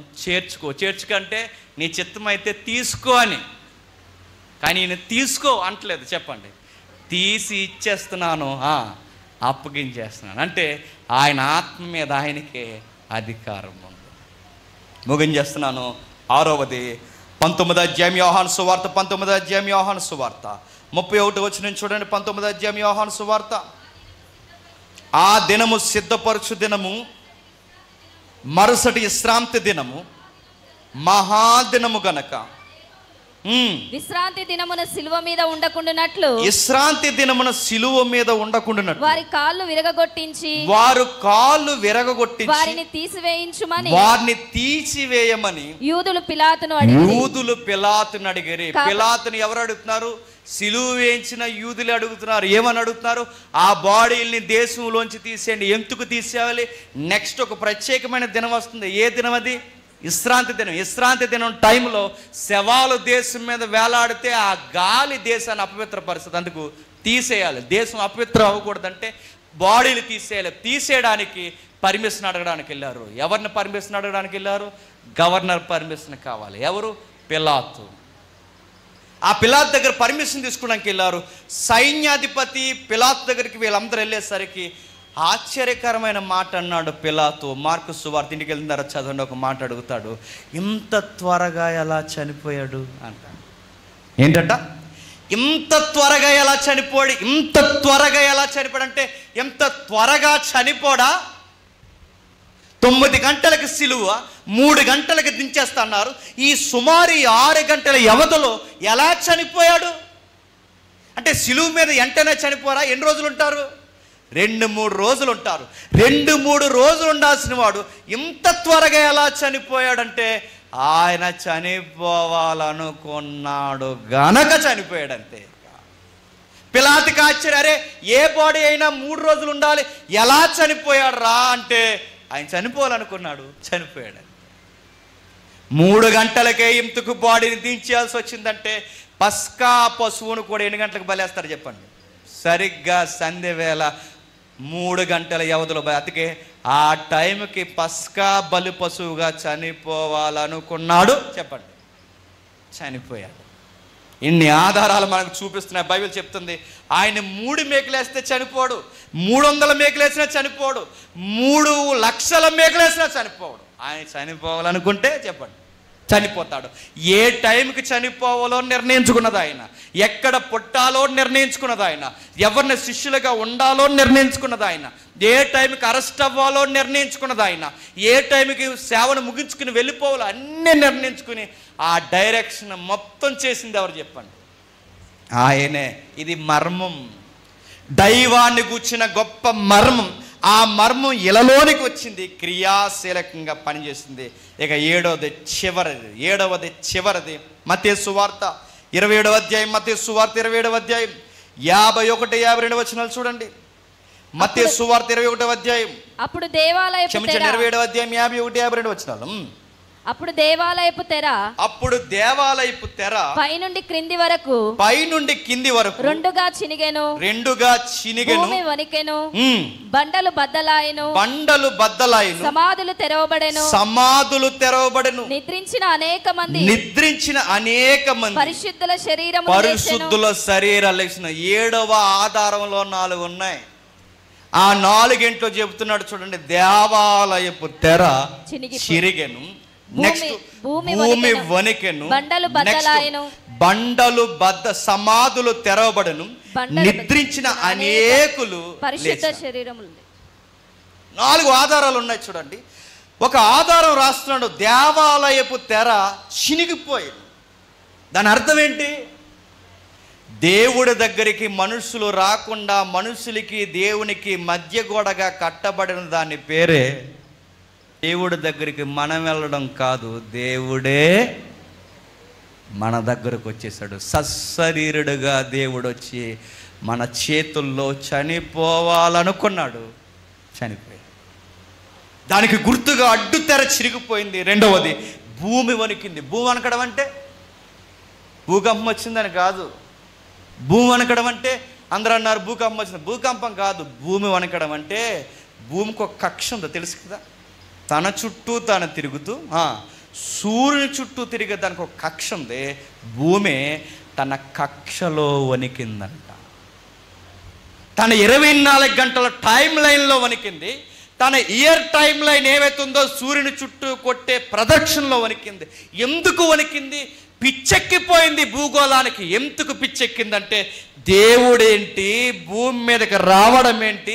చేర్చుకంటే నీ చిత్తమైతే తీసుకో అని. కానీ ఈయన తీసుకో అంటలేదు, చెప్పండి, తీసి ఇచ్చేస్తున్నాను, అప్పగించేస్తున్నాను అంటే ఆయన ఆత్మ మీద ఆయనకే అధికారం ఉంది. ముగించేస్తున్నాను. 6వది 19వ అధ్యాయం యోహాను సువార్త. 19వ అధ్యాయం యోహాను సువార్త 31వ వచనం చూడండి. 19వ అధ్యాయం యోహాను సువార్త. ఆ దినము సిద్ధపరచు దినము, మరుసటి విశ్రాంతి దినము, మహాదినము గనక విశ్రాంతి దినమున సిలువ మీద ఉండకుండానట్లు, వారి కాళ్ళు విరగగొట్టించి వారిని తీసివేయమని యూదులు పిలాతును అడిగారు. పిలాతును ఎవరు అడుగుతున్నారు? సిలువ వేయించిన యూదులు అడుగుతున్నారు. ఏమని అడుగుతున్నారు? ఆ బాడీల్ని దేశంలోంచి తీసేయండి. ఎందుకు తీసేయాలి? నెక్స్ట్ ఒక ప్రత్యేకమైన దినం వస్తుంది. ఏ దినం అది? విశ్రాంతి దినం టైంలో శవాలు దేశం మీద వేలాడితే ఆ గాలి దేశాన్ని అపవిత్రపరుస్తుంది. అందుకు తీసేయాలి. దేశం అపవిత్రం అవ్వకూడదంటే బాడీలు తీసేయాలి. తీసేయడానికి పర్మిషన్ అడగడానికి వెళ్ళారు. ఎవరిని పర్మిషన్ అడగడానికి వెళ్ళారు? గవర్నర్ పర్మిషన్ కావాలి. ఎవరు? పిలాతు. ఆ పిలాతు దగ్గర పర్మిషన్ తీసుకోవడానికి వెళ్ళారు. సైన్యాధిపతి పిలాతు దగ్గరికి వీళ్ళందరూ వెళ్ళేసరికి ఆశ్చర్యకరమైన మాట అన్నాడు పిలాతు. మార్కు సువార్త ఇంటికి వెళ్ళిన తర్వాత చదవండి. ఒక మాట అడుగుతాడు, ఇంత త్వరగా ఎలా చనిపోయాడు అంట. ఏంటంట? ఇంత త్వరగా ఎలా చనిపోయాడు అంటే ఎంత త్వరగా చనిపోడా? 9 గంటలకు సిలువ, 3 గంటలకు దించేస్తున్నారు. ఈ సుమారు 6 గంటల వ్యవధిలో ఎలా చనిపోయాడు అంటే సిలువ మీద వెంటనే చనిపోరా? ఎన్ని రోజులు ఉంటారు? 2-3 రోజులు ఉంటారు. 2-3 రోజులు ఉండాల్సిన వాడు ఇంత త్వరగా ఎలా చనిపోయాడంటే ఆయన చనిపోవాలనుకున్నాడు గనక చనిపోయాడంతే. పిలాతుకి ఆశ్చర్యం, అరే ఏ బాడీ అయినా 3 రోజులు ఉండాలి, ఎలా చనిపోయాడు రా అంటే ఆయన చనిపోవాలనుకున్నాడు, చనిపోయాడు. 3 గంటలకే ఇంతకు బాడీని దించేయాల్సి వచ్చిందంటే పస్కా పశువును కూడా ఎన్ని గంటలకు బలేస్తారు చెప్పండి? సరిగ్గా సంధ్య వేళ 3 గంటల వ్యవధిలో అతికే ఆ టైంకి పస్కా బలి పశువుగా చనిపోవాలనుకున్నాడు, చెప్పండి, చనిపోయాడు. ఇన్ని ఆధారాలు మనకు చూపిస్తున్నాయి. బైబిల్ చెప్తుంది ఆయన 3 మేకలేస్తే చనిపోడు, 300 మేకలేసినా చనిపోడు, 3 లక్షల మేకలేసినా చనిపోడు. ఆయన చనిపోవాలనుకుంటే చెప్పండి చనిపోతాడు. ఏ టైంకి చనిపోవాలో నిర్ణయించుకున్నది ఆయన, ఎక్కడ పుట్టాలో నిర్ణయించుకున్నది ఆయన, ఎవరిని శిష్యులుగా ఉండాలో నిర్ణయించుకున్నది ఆయన, ఏ టైంకి అరెస్ట్ అవ్వాలో నిర్ణయించుకున్నది ఆయన, ఏ టైంకి సేవను ముగించుకుని వెళ్ళిపోవాలో అన్నీ నిర్ణయించుకుని ఆ డైరెక్షన్ మొత్తం చేసింది ఎవరు చెప్పండి? ఆయనే. ఇది మర్మం, దైవాన్ని కూర్చిన గొప్ప మర్మం. ఆ మర్మం ఇలలోనికి వచ్చింది, క్రియాశీలకంగా పనిచేసింది. ఇక 7వది చివరిది మత్తయి సువార్త 27వ అధ్యాయం, మత్తయి సువార్త 27వ అధ్యాయం 51, 52 వచనాలు చూడండి. మత్తయి సువార్త 21వ అధ్యాయం, అప్పుడు దేవాలయపు 27వ అధ్యాయం 51, 52 వచనాలు. అప్పుడు దేవాలయపు తెర పైనుండి క్రింది వరకు రెండుగా చినిగెను, భూమి వణికెను, బండలు బద్దలాయెను, సమాధులు తెరవబడెను, నిద్రించిన అనేక మంది పరిశుద్ధుల శరీరాలు లేచిన. 7వ ఆధారంలో 4 ఉన్నాయి. ఆ 4 చెబుతున్నాడు చూడండి. దేవాలయపు తెర చిరిగెను, నెక్స్ట్ భూమి వణికెను, బండలు సమాధులు తెరవబడను, నిద్రించిన అనేకులు పరిశుద్ధ శరీరములు. 4 ఆధారాలు ఉన్నాయి చూడండి. ఒక ఆధారం రాస్తున్నాడు, దేవాలయపు తెర చినిగిపోయింది. దాని అర్థం ఏంటి? దేవుడి దగ్గరికి మనుషులు రాకుండా మనుషులకి దేవునికి మధ్య గోడగా కట్టబడిన దాని పేరే దేవుడి దగ్గరికి మనం వెళ్ళడం కాదు, దేవుడే మన దగ్గరకు వచ్చేసాడు. సశరీరుడుగా దేవుడు వచ్చి మన చేతుల్లో చనిపోవాలనుకున్నాడు, చనిపోయాడు. దానికి గుర్తుగా అడ్డు తెర చిరిగిపోయింది. 2వది భూమి వణికింది. భూమి వణకడం అంటే భూకంపం వచ్చిందని కాదు. భూమి వణకడం అంటే అందరూ అన్నారు భూకంపం వచ్చింది. భూకంపం కాదు. భూమి వణకడం అంటే భూమికి ఒక కక్ష ఉందో తెలుసు కదా, తన చుట్టూ తాను తిరుగుతూ సూర్యుని చుట్టూ తిరిగే దానికి ఒక కక్ష ఉంది. భూమి తన కక్షలో వణికిందంట. తన 24 గంటల టైం లైన్లో వణికింది. తన ఇయర్ టైం లైన్ ఏవైతుందో సూర్యుని చుట్టూ కొట్టే ప్రదక్షిణలో వణికింది. ఎందుకు వణికింది? పిచ్చెక్కిపోయింది భూగోళానికి. ఎందుకు పిచ్చెక్కిందంటే దేవుడేంటి, భూమి మీదకి రావడం ఏంటి,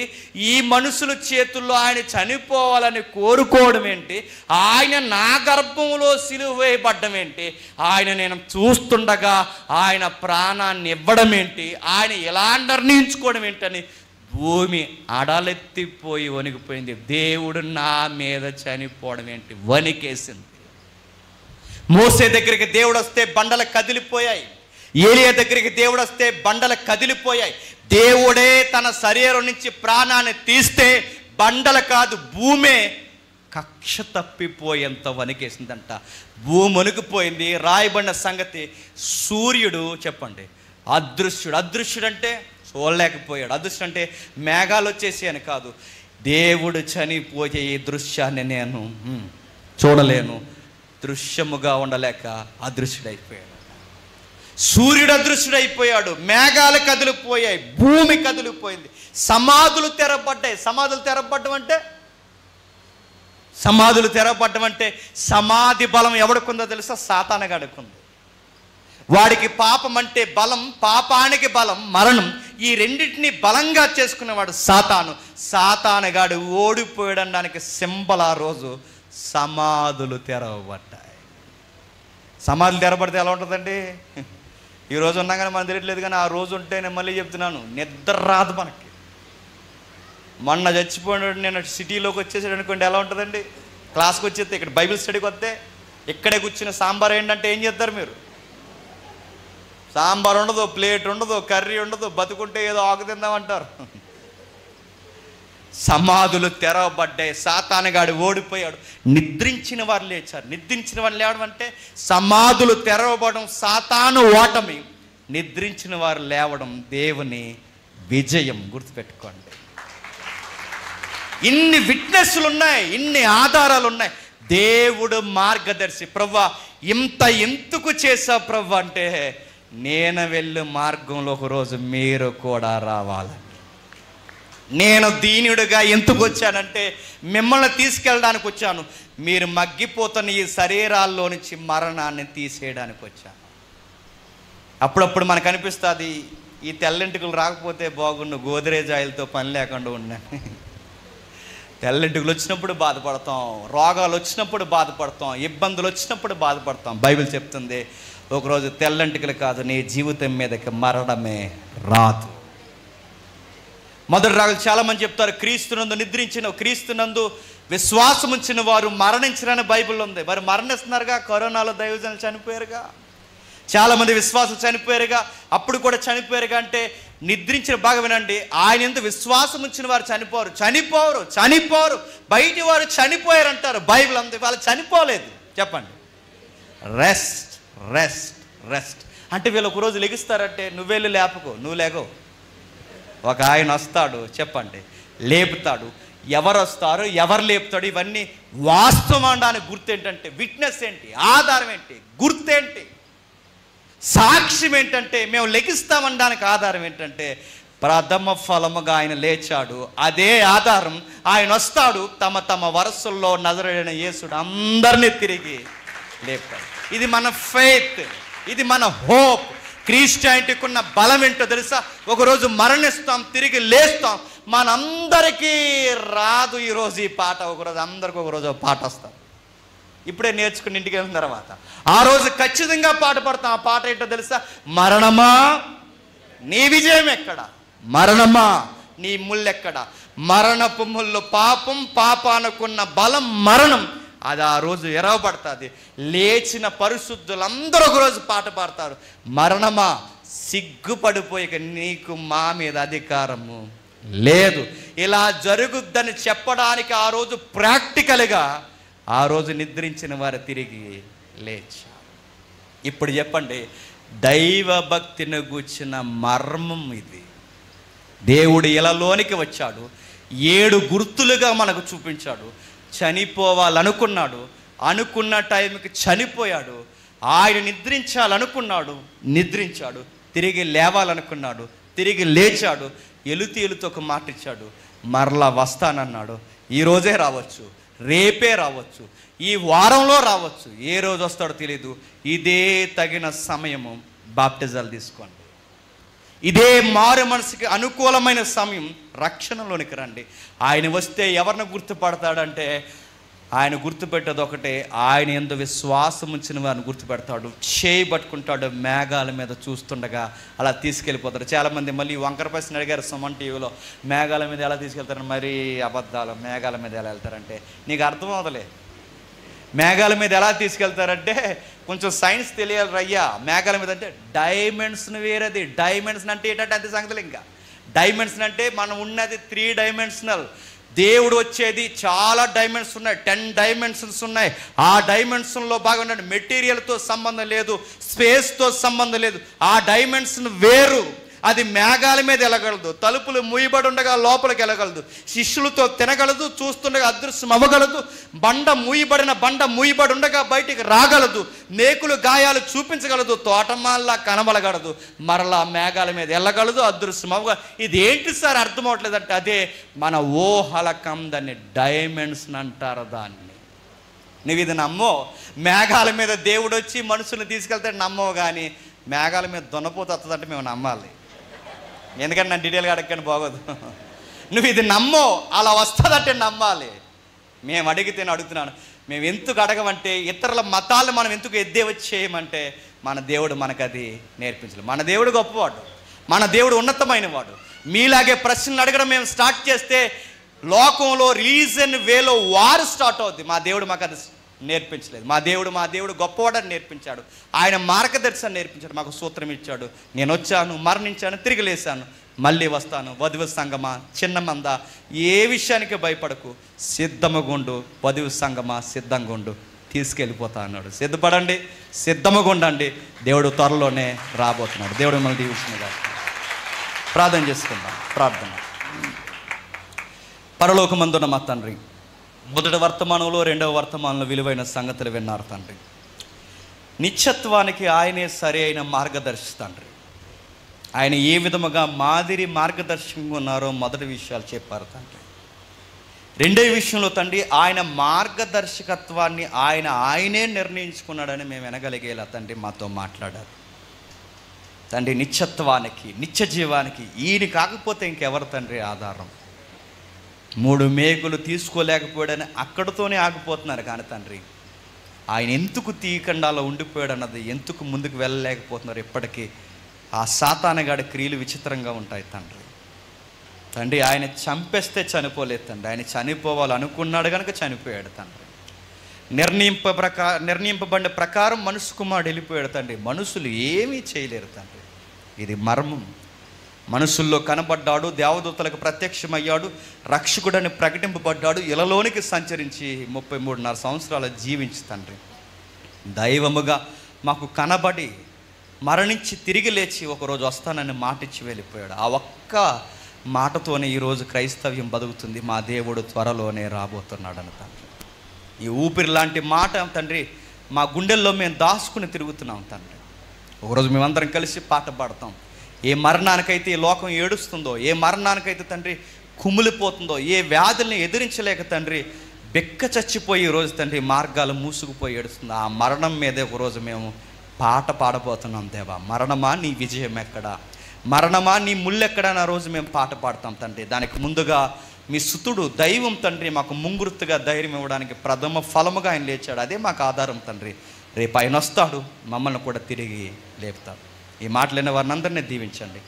ఈ మనుషుల చేతుల్లో ఆయన చనిపోవాలని కోరుకోవడం ఏంటి, ఆయన నా గర్భంలో సిలువ వేయబడ్డం ఏంటి, ఆయన నేను చూస్తుండగా ఆయన ప్రాణాన్ని ఇవ్వడం ఏంటి, ఆయన ఎలా నిర్ణయించుకోవడం ఏంటని భూమి అడలెత్తిపోయి వణికిపోయింది. దేవుడు నా మీద చనిపోవడం ఏంటి, వణికేసింది. మోసే దగ్గరికి దేవుడు వస్తే బండలు కదిలిపోయాయి. ఏలియా దగ్గరికి దేవుడు వస్తే బండలు కదిలిపోయాయి. దేవుడే తన శరీరం నుంచి ప్రాణాన్ని తీస్తే బండలు కాదు, భూమే కక్ష తప్పిపోయేంత వణికేసిందంట. భూమి వణికిపోయింది. రాయబడిన సంగతి, సూర్యుడు చెప్పండి అదృశ్యుడు. అదృశ్యుడు అంటే చూడలేకపోయాడు. అదృశ్యుడు అంటే మేఘాలు వచ్చేసి అని కాదు. దేవుడు చనిపోయే ఈ దృశ్యాన్ని నేను చూడలేను, దృశ్యముగా ఉండలేక అదృశ్యుడైపోయాడు. సూర్యుడు అదృశ్యుడైపోయాడు. మేఘాలు కదిలిపోయాయి, భూమి కదిలిపోయింది, సమాధులు తెరపడ్డాయి. సమాధులు తెరపడ్డం అంటే సమాధి బలం ఎవడికుందో తెలుసా? సాతానుగాడికుంది. వాడికి పాపం అంటే బలం, పాపానికి బలం మరణం. ఈ రెండింటినీ బలంగా చేసుకునేవాడు సాతాను. సాతానుగాడు ఓడిపోయడానికి సింబల్ ఆ రోజు సమాధులు తెరవబడ్డాయి. సమాధులు తెరబడితే ఎలా ఉంటుందండి? ఈరోజు ఉన్నా కానీ మనకు తెలియట్లేదు, కానీ ఆ రోజు ఉంటే నేను మళ్ళీ చెప్తున్నాను, నిద్ర రాదు మనకి. మొన్న చచ్చిపోయినాడు, నేను సిటీలోకి వచ్చేసాడు అనుకోండి, ఎలా ఉంటుందండి? క్లాస్కి వచ్చేస్తే ఇక్కడ బైబిల్ స్టడీకి వస్తే ఇక్కడే కూర్చున్న సాంబార్ ఏంటంటే ఏం చేస్తారు మీరు? సాంబార్ ఉండదు, ప్లేట్ ఉండదు, కర్రీ ఉండదు, బతుకుంటే ఏదో ఆకు తిందామంటారు. సమాధులు తెరవబడ్డాయి, సాతానుగాడు ఓడిపోయాడు, నిద్రించిన వారు లేచారు. నిద్రించిన వారు లేవడం అంటే సమాధులు తెరవబడడం సాతాను ఓటమి, నిద్రించిన వారు లేవడం దేవుని విజయం. గుర్తుపెట్టుకోండి. ఇన్ని విట్నెస్లు ఉన్నాయి, ఇన్ని ఆధారాలు ఉన్నాయి. దేవుడు మార్గదర్శి. ప్రవ్వా ఇంత ఎందుకు చేసావు ప్రవ్వా అంటే, నేను వెళ్ళే మార్గంలో ఒకరోజు మీరు కూడా రావాలని. నేను దీనుడిగా ఎందుకు వచ్చానంటే, మిమ్మల్ని తీసుకెళ్ళడానికి వచ్చాను. మీరు మగ్గిపోతున్న ఈ శరీరాల్లో నుంచి మరణాన్ని తీసేయడానికి వచ్చాను. అప్పుడప్పుడు మనకు అనిపిస్తుంది, ఈ తెల్లంటికలు రాకపోతే బాగుండు, గోదరేజ్ ఆయిల్తో పని లేకుండా ఉన్నాను. తెల్లంటికలు వచ్చినప్పుడు బాధపడతాం, రోగాలు వచ్చినప్పుడు బాధపడతాం, ఇబ్బందులు వచ్చినప్పుడు బాధపడతాం. బైబిల్ చెప్తుంది, ఒకరోజు తెల్లంటికలు కాదు, నీ జీవితం మీదకి మరణమే రాదు. మొదటి రాగులు చాలామంది చెప్తారు, క్రీస్తునందు నిద్రించిన, క్రీస్తునందు విశ్వాసం ఉంచిన వారు మరణించరని బైబిల్ ఉంది. మరి మరణిస్తున్నారుగా, కరోనాలో దైవజనులు చనిపోయారుగా, చాలామంది విశ్వాసం చనిపోయారుగా, అప్పుడు కూడా చనిపోయారుగా. అంటే నిద్రించిన, బాగా వినండి, ఆయన ఎందుకు విశ్వాసం ఉంచిన వారు చనిపోరు, బయటి వారు చనిపోయారు అంటారు. బైబిల్ అంది, వాళ్ళు చనిపోలేదు. చెప్పండి, రెస్ట్ రెస్ట్ రెస్ట్ అంటే వీళ్ళు ఒకరోజు లెగిస్తారంటే, నువ్వెళ్ళి లేపకో, నువ్వు లేగో, ఒక ఆయన వస్తాడు, చెప్పండి, లేపుతాడు. ఎవరు వస్తారు, ఎవరు లేపుతాడు, ఇవన్నీ వాస్తవం అనడానికి గుర్తు ఏంటంటే, విట్నెస్ ఏంటి, ఆధారం ఏంటి, గుర్తేంటి, సాక్ష్యం ఏంటంటే, మేము లెగిస్తామనడానికి ఆధారం ఏంటంటే, ప్రథమ ఫలముగా ఆయన లేచాడు. అదే ఆధారం. ఆయన వస్తాడు, తమ తమ వరసల్లో నజరేయుడైన యేసుడు అందరినీ తిరిగి లేపుతాడు. ఇది మన ఫెయిత్, ఇది మన హోప్. క్రిస్టియానిటీకి ఉన్న బలం ఏంటో తెలుసా? ఒకరోజు మరణిస్తాం, తిరిగి లేస్తాం. మనందరికీ రాదు ఈరోజు ఈ పాట, ఒకరోజు అందరికి ఒకరోజు పాట వస్తాం. ఇప్పుడే నేర్చుకుని ఇంటికి వెళ్ళిన తర్వాత ఆ రోజు ఖచ్చితంగా పాట పడతాం. ఆ పాట ఏంటో తెలుసా? మరణమా నీ విజయం ఎక్కడ, మరణమా నీ ముళ్ళెక్కడ, మరణపు ముళ్ళు పాపం, పాపానుకున్న బలం మరణం. అది ఆ రోజు ఎరవబడుతుంది. లేచిన పరిశుద్ధులందరూ ఒకరోజు పాట పాడతారు, మరణమా సిగ్గుపడిపోయి నీకు మా మీద అధికారము లేదు. ఇలా జరుగుద్దని చెప్పడానికి ఆ రోజు ప్రాక్టికల్గా ఆ రోజు నిద్రించిన వారు తిరిగి లేచారు. ఇప్పుడు చెప్పండి, దైవభక్తిని గూర్చిన మర్మం ఇది. దేవుడు ఇలాలోనికి వచ్చాడు, 7 గుర్తులుగా మనకు చూపించాడు. చనిపోవాలనుకున్నాడు, అనుకున్న టైంకి చనిపోయాడు. ఆయన నిద్రించాలనుకున్నాడు, నిద్రించాడు. తిరిగి లేవాలనుకున్నాడు, తిరిగి లేచాడు. ఎలుతీలుతో ఒక మాట ఇచ్చాడు, మరలా వస్తానన్నాడు. ఈరోజే రావచ్చు, రేపే రావచ్చు, ఈ వారంలో రావచ్చు, ఏ రోజు వస్తాడో తెలియదు. ఇదే తగిన సమయము, బాప్టిజాలు తీసుకోండి. ఇదే మారు మనసుకి అనుకూలమైన సమయం, రక్షణలోనికి రండి. ఆయన వస్తే ఎవరిని గుర్తుపడతాడంటే, ఆయన గుర్తుపెట్టేది ఒకటే, ఆయన యందు విశ్వాసం ఉంచిన వారిని గుర్తుపెడతాడు. చేయి పట్టుకుంటాడు, మేఘాల మీద చూస్తుండగా అలా తీసుకెళ్ళిపోతాడు. చాలామంది మళ్ళీ వంకర ప్రశ్న అడిగారు సుమన్ టీవీలో, మేఘాల మీద ఎలా తీసుకెళ్తారు, మరీ అబద్ధాలు, మేఘాల మీద ఎలా వెళ్తారంటే నీకు అర్థం అవదలే. మేఘాల మీద ఎలా తీసుకెళ్తారంటే కొంచెం సైన్స్ తెలియాలి రయ్యా. మేఘాల మీద అంటే డైమెన్షన్ వేరేది. డైమెన్షన్ అంటే ఏంటంటే అంతే సంగతులు. ఇంకా డైమెన్షన్ అంటే మనం ఉన్నది 3 డైమెన్షనల్. దేవుడు వచ్చేది చాలా డైమెన్షన్స్ ఉన్నాయి, 10 డైమెన్షన్స్ ఉన్నాయి. ఆ డైమెన్షన్లో బాగా ఉండండి, మెటీరియల్తో సంబంధం లేదు, స్పేస్తో సంబంధం లేదు. ఆ డైమెన్షన్ వేరు. అది మేఘాల మీద వెళ్ళగలదు, తలుపులు మూయబడి ఉండగా లోపలికి వెళ్ళగలదు, శిష్యులతో తినగలదు, చూస్తుండగా అదృశ్యం అవ్వగలదు, బండ మూయబడి ఉండగా బయటికి రాగలదు, మేకులు గాయాలు చూపించగలదు, తోటమాల్లా కనబడగలదు, మరలా మేఘాల మీద వెళ్ళగలదు, అదృశ్యం అవ్వగలదు. ఇది ఏంటి సార్ అర్థం అవట్లేదంటే, అదే మన ఊహలకం, దాన్ని డైమెన్షన్ అంటారు. దాన్ని నువ్వు ఇది నమ్మో, మేఘాల మీద దేవుడు వచ్చి మనుషుల్ని తీసుకెళ్తే నమ్మవు, కానీ మేఘాల మీద దున్నపోతు వస్తుందంటే మేము నమ్మాలి. ఎందుకంటే నన్ను డీటెయిల్గా అడగని బాగోదు. నువ్వు ఇది నమ్మో, అలా వస్తుందంటే నమ్మాలి. మేము అడిగితే అడుగుతున్నాను, మేము ఎందుకు అడగమంటే, ఇతరుల మతాలను మనం ఎందుకు ఎద్దేవచ్చి చేయమంటే, మన దేవుడు మనకు అది నేర్పించలేదు. మన దేవుడు గొప్పవాడు, మన దేవుడు ఉన్నతమైన వాడు. మీలాగే ప్రశ్నలు అడగడం మేము స్టార్ట్ చేస్తే లోకంలో రిలీజన్ వేలో వారు స్టార్ట్ అవుద్ది. మా దేవుడు మాకు అది నేర్పించలేదు. మా దేవుడు గొప్పవాడని నేర్పించాడు. ఆయన మార్గదర్శనం నేర్పించాడు. మాకు సూత్రం ఇచ్చాడు. నేను వచ్చాను, మరణించాను, తిరిగి లేచాను, మళ్ళీ వస్తాను. వధువు సంగమా, చిన్న మంద, ఏ విషయానికి భయపడకు, సిద్ధముగుండు, వధువు సంగమా సిద్ధంగుండు, తీసుకెళ్ళిపోతా అన్నాడు. సిద్ధపడండి, సిద్ధముగుండండి, దేవుడు త్వరలోనే రాబోతున్నాడు. దేవుడు మిమ్మల్ని దీవించునుగా. ప్రార్థన చేసుకుందాం. ప్రార్థన. పరలోకమందున్న మా తండ్రి, మొదటి వర్తమానంలో రెండవ వర్తమానంలో విలువైన సంగతులు విన్నారు తండ్రి. నిత్యత్వానికి ఆయనే సరి అయిన మార్గదర్శి తండ్రి. ఆయన ఏ విధముగా మాదిరి మార్గదర్శకంగా ఉన్నారో మొదటి విషయాలు చెప్పారు తండ్రి. రెండో విషయంలో తండ్రి, ఆయన మార్గదర్శకత్వాన్ని ఆయనే నిర్ణయించుకున్నాడని మేము వినగలిగేలా తండ్రి మాతో మాట్లాడారు తండ్రి. నిత్యత్వానికి, నిత్య జీవానికి ఈయన కాకపోతే ఇంకెవరు తండ్రి ఆధారం? 3 మేకులు తీసుకోలేకపోయాడని అక్కడితోనే ఆగిపోతున్నారు కానీ తండ్రి, ఆయన ఎందుకు తీయకండాలో ఉండిపోయాడు అన్నది, ఎందుకు ముందుకు వెళ్ళలేకపోతున్నారు ఇప్పటికీ? ఆ సాతానగాడి క్రియలు విచిత్రంగా ఉంటాయి తండ్రి. తండ్రి, ఆయన చంపేస్తే చనిపోలేదు తండ్రి, ఆయన చనిపోవాలనుకున్నాడు కనుక చనిపోయాడు తండ్రి. నిర్ణయింపబడిన ప్రకారం మనుషు కుమారుడు వెళ్ళిపోయాడు తండ్రి. మనుషులు ఏమీ చేయలేరు తండ్రి. ఇది మర్మం. మనుషుల్లో కనబడ్డాడు, దేవదూతలకు ప్రత్యక్షమయ్యాడు, రక్షకుడని ప్రకటింపబడ్డాడు, ఇలలోనికి సంచరించి 33.5 సంవత్సరాలు జీవించి తండ్రి దైవముగా మాకు కనబడి మరణించి తిరిగి లేచి ఒకరోజు వస్తానని మాటిచ్చి వెళ్ళిపోయాడు. ఆ ఒక్క మాటతోనే ఈరోజు క్రైస్తవ్యం బతుకుతుంది. మా దేవుడు త్వరలోనే రాబోతున్నాడని తండ్రి. ఈ ఊపిరి లాంటి మాట తండ్రి మా గుండెల్లో మేము దాచుకుని తిరుగుతున్నాం తండ్రి. ఒకరోజు మేమందరం కలిసి పాట పాడతాం. ఏ మరణానికైతే ఈ లోకం ఏడుస్తుందో, ఏ మరణానికైతే తండ్రి కుమిలిపోతుందో, ఏ వ్యాధుల్ని ఎదిరించలేక తండ్రి బెక్క చచ్చిపోయి ఈరోజు తండ్రి మార్గాలు మూసుకుపోయి ఏడుస్తుంది, ఆ మరణం మీదే ఒకరోజు మేము పాట పాడబోతున్నాం. దేవా, మరణమా నీ విజయం ఎక్కడా, మరణమా నీ ముళ్ళెక్కడా ఆ రోజు మేము పాట పాడతాం తండ్రి. దానికి ముందుగా మీ సుతుడు దైవం తండ్రి మాకు ముంగుర్తుగా ధైర్యం ఇవ్వడానికి ప్రథమ ఫలముగా ఆయన లేచాడు. అదే మాకు ఆధారం తండ్రి. రేపు ఆయన వస్తాడు, మమ్మల్ని కూడా తిరిగి లేపుతాడు. ఈ మాటలైన వారిని అందరినీ దీవించండి.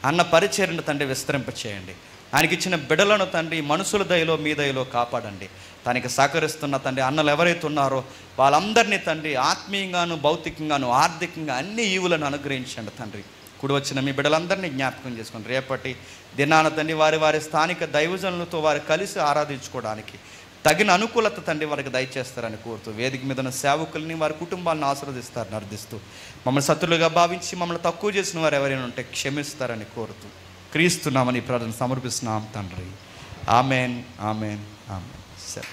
అన్న పరిచర్యను తండ్రి విస్తరింపచేయండి. ఆయనకి ఇచ్చిన బిడ్డలను తండ్రి మనుషుల దయలో మీ దయలో కాపాడండి. తనకి సహకరిస్తున్న తండ్రి అన్నలు ఎవరైతే ఉన్నారో వాళ్ళందరినీ తండ్రి ఆత్మీయంగాను, భౌతికంగాను, ఆర్థికంగా అన్ని ఈవులను అనుగ్రహించండి తండ్రి. కూడి వచ్చిన మీ బిడ్డలందరినీ జ్ఞాపకం చేసుకోండి. రేపటి దినాన తండ్రి వారి స్థానిక దైవజనులతో వారు కలిసి ఆరాధించుకోవడానికి తగిన అనుకూలత తండ్రి వారికి దయచేస్తారని కోరుతూ, వేదిక మీద ఉన్న సేవకుల్ని వారి కుటుంబాలను ఆశీర్వదిస్తారని అర్థిస్తూ, మమ్మల్ని శత్రులుగా భావించి మమ్మల్ని తక్కువ చేసిన వారు ఎవరైనా ఉంటే క్షమిస్తారని కోరుతూ క్రీస్తున్నామని ప్రార్థన సమర్పిస్తున్నాం తండ్రి. Amen, amen, amen. సరే.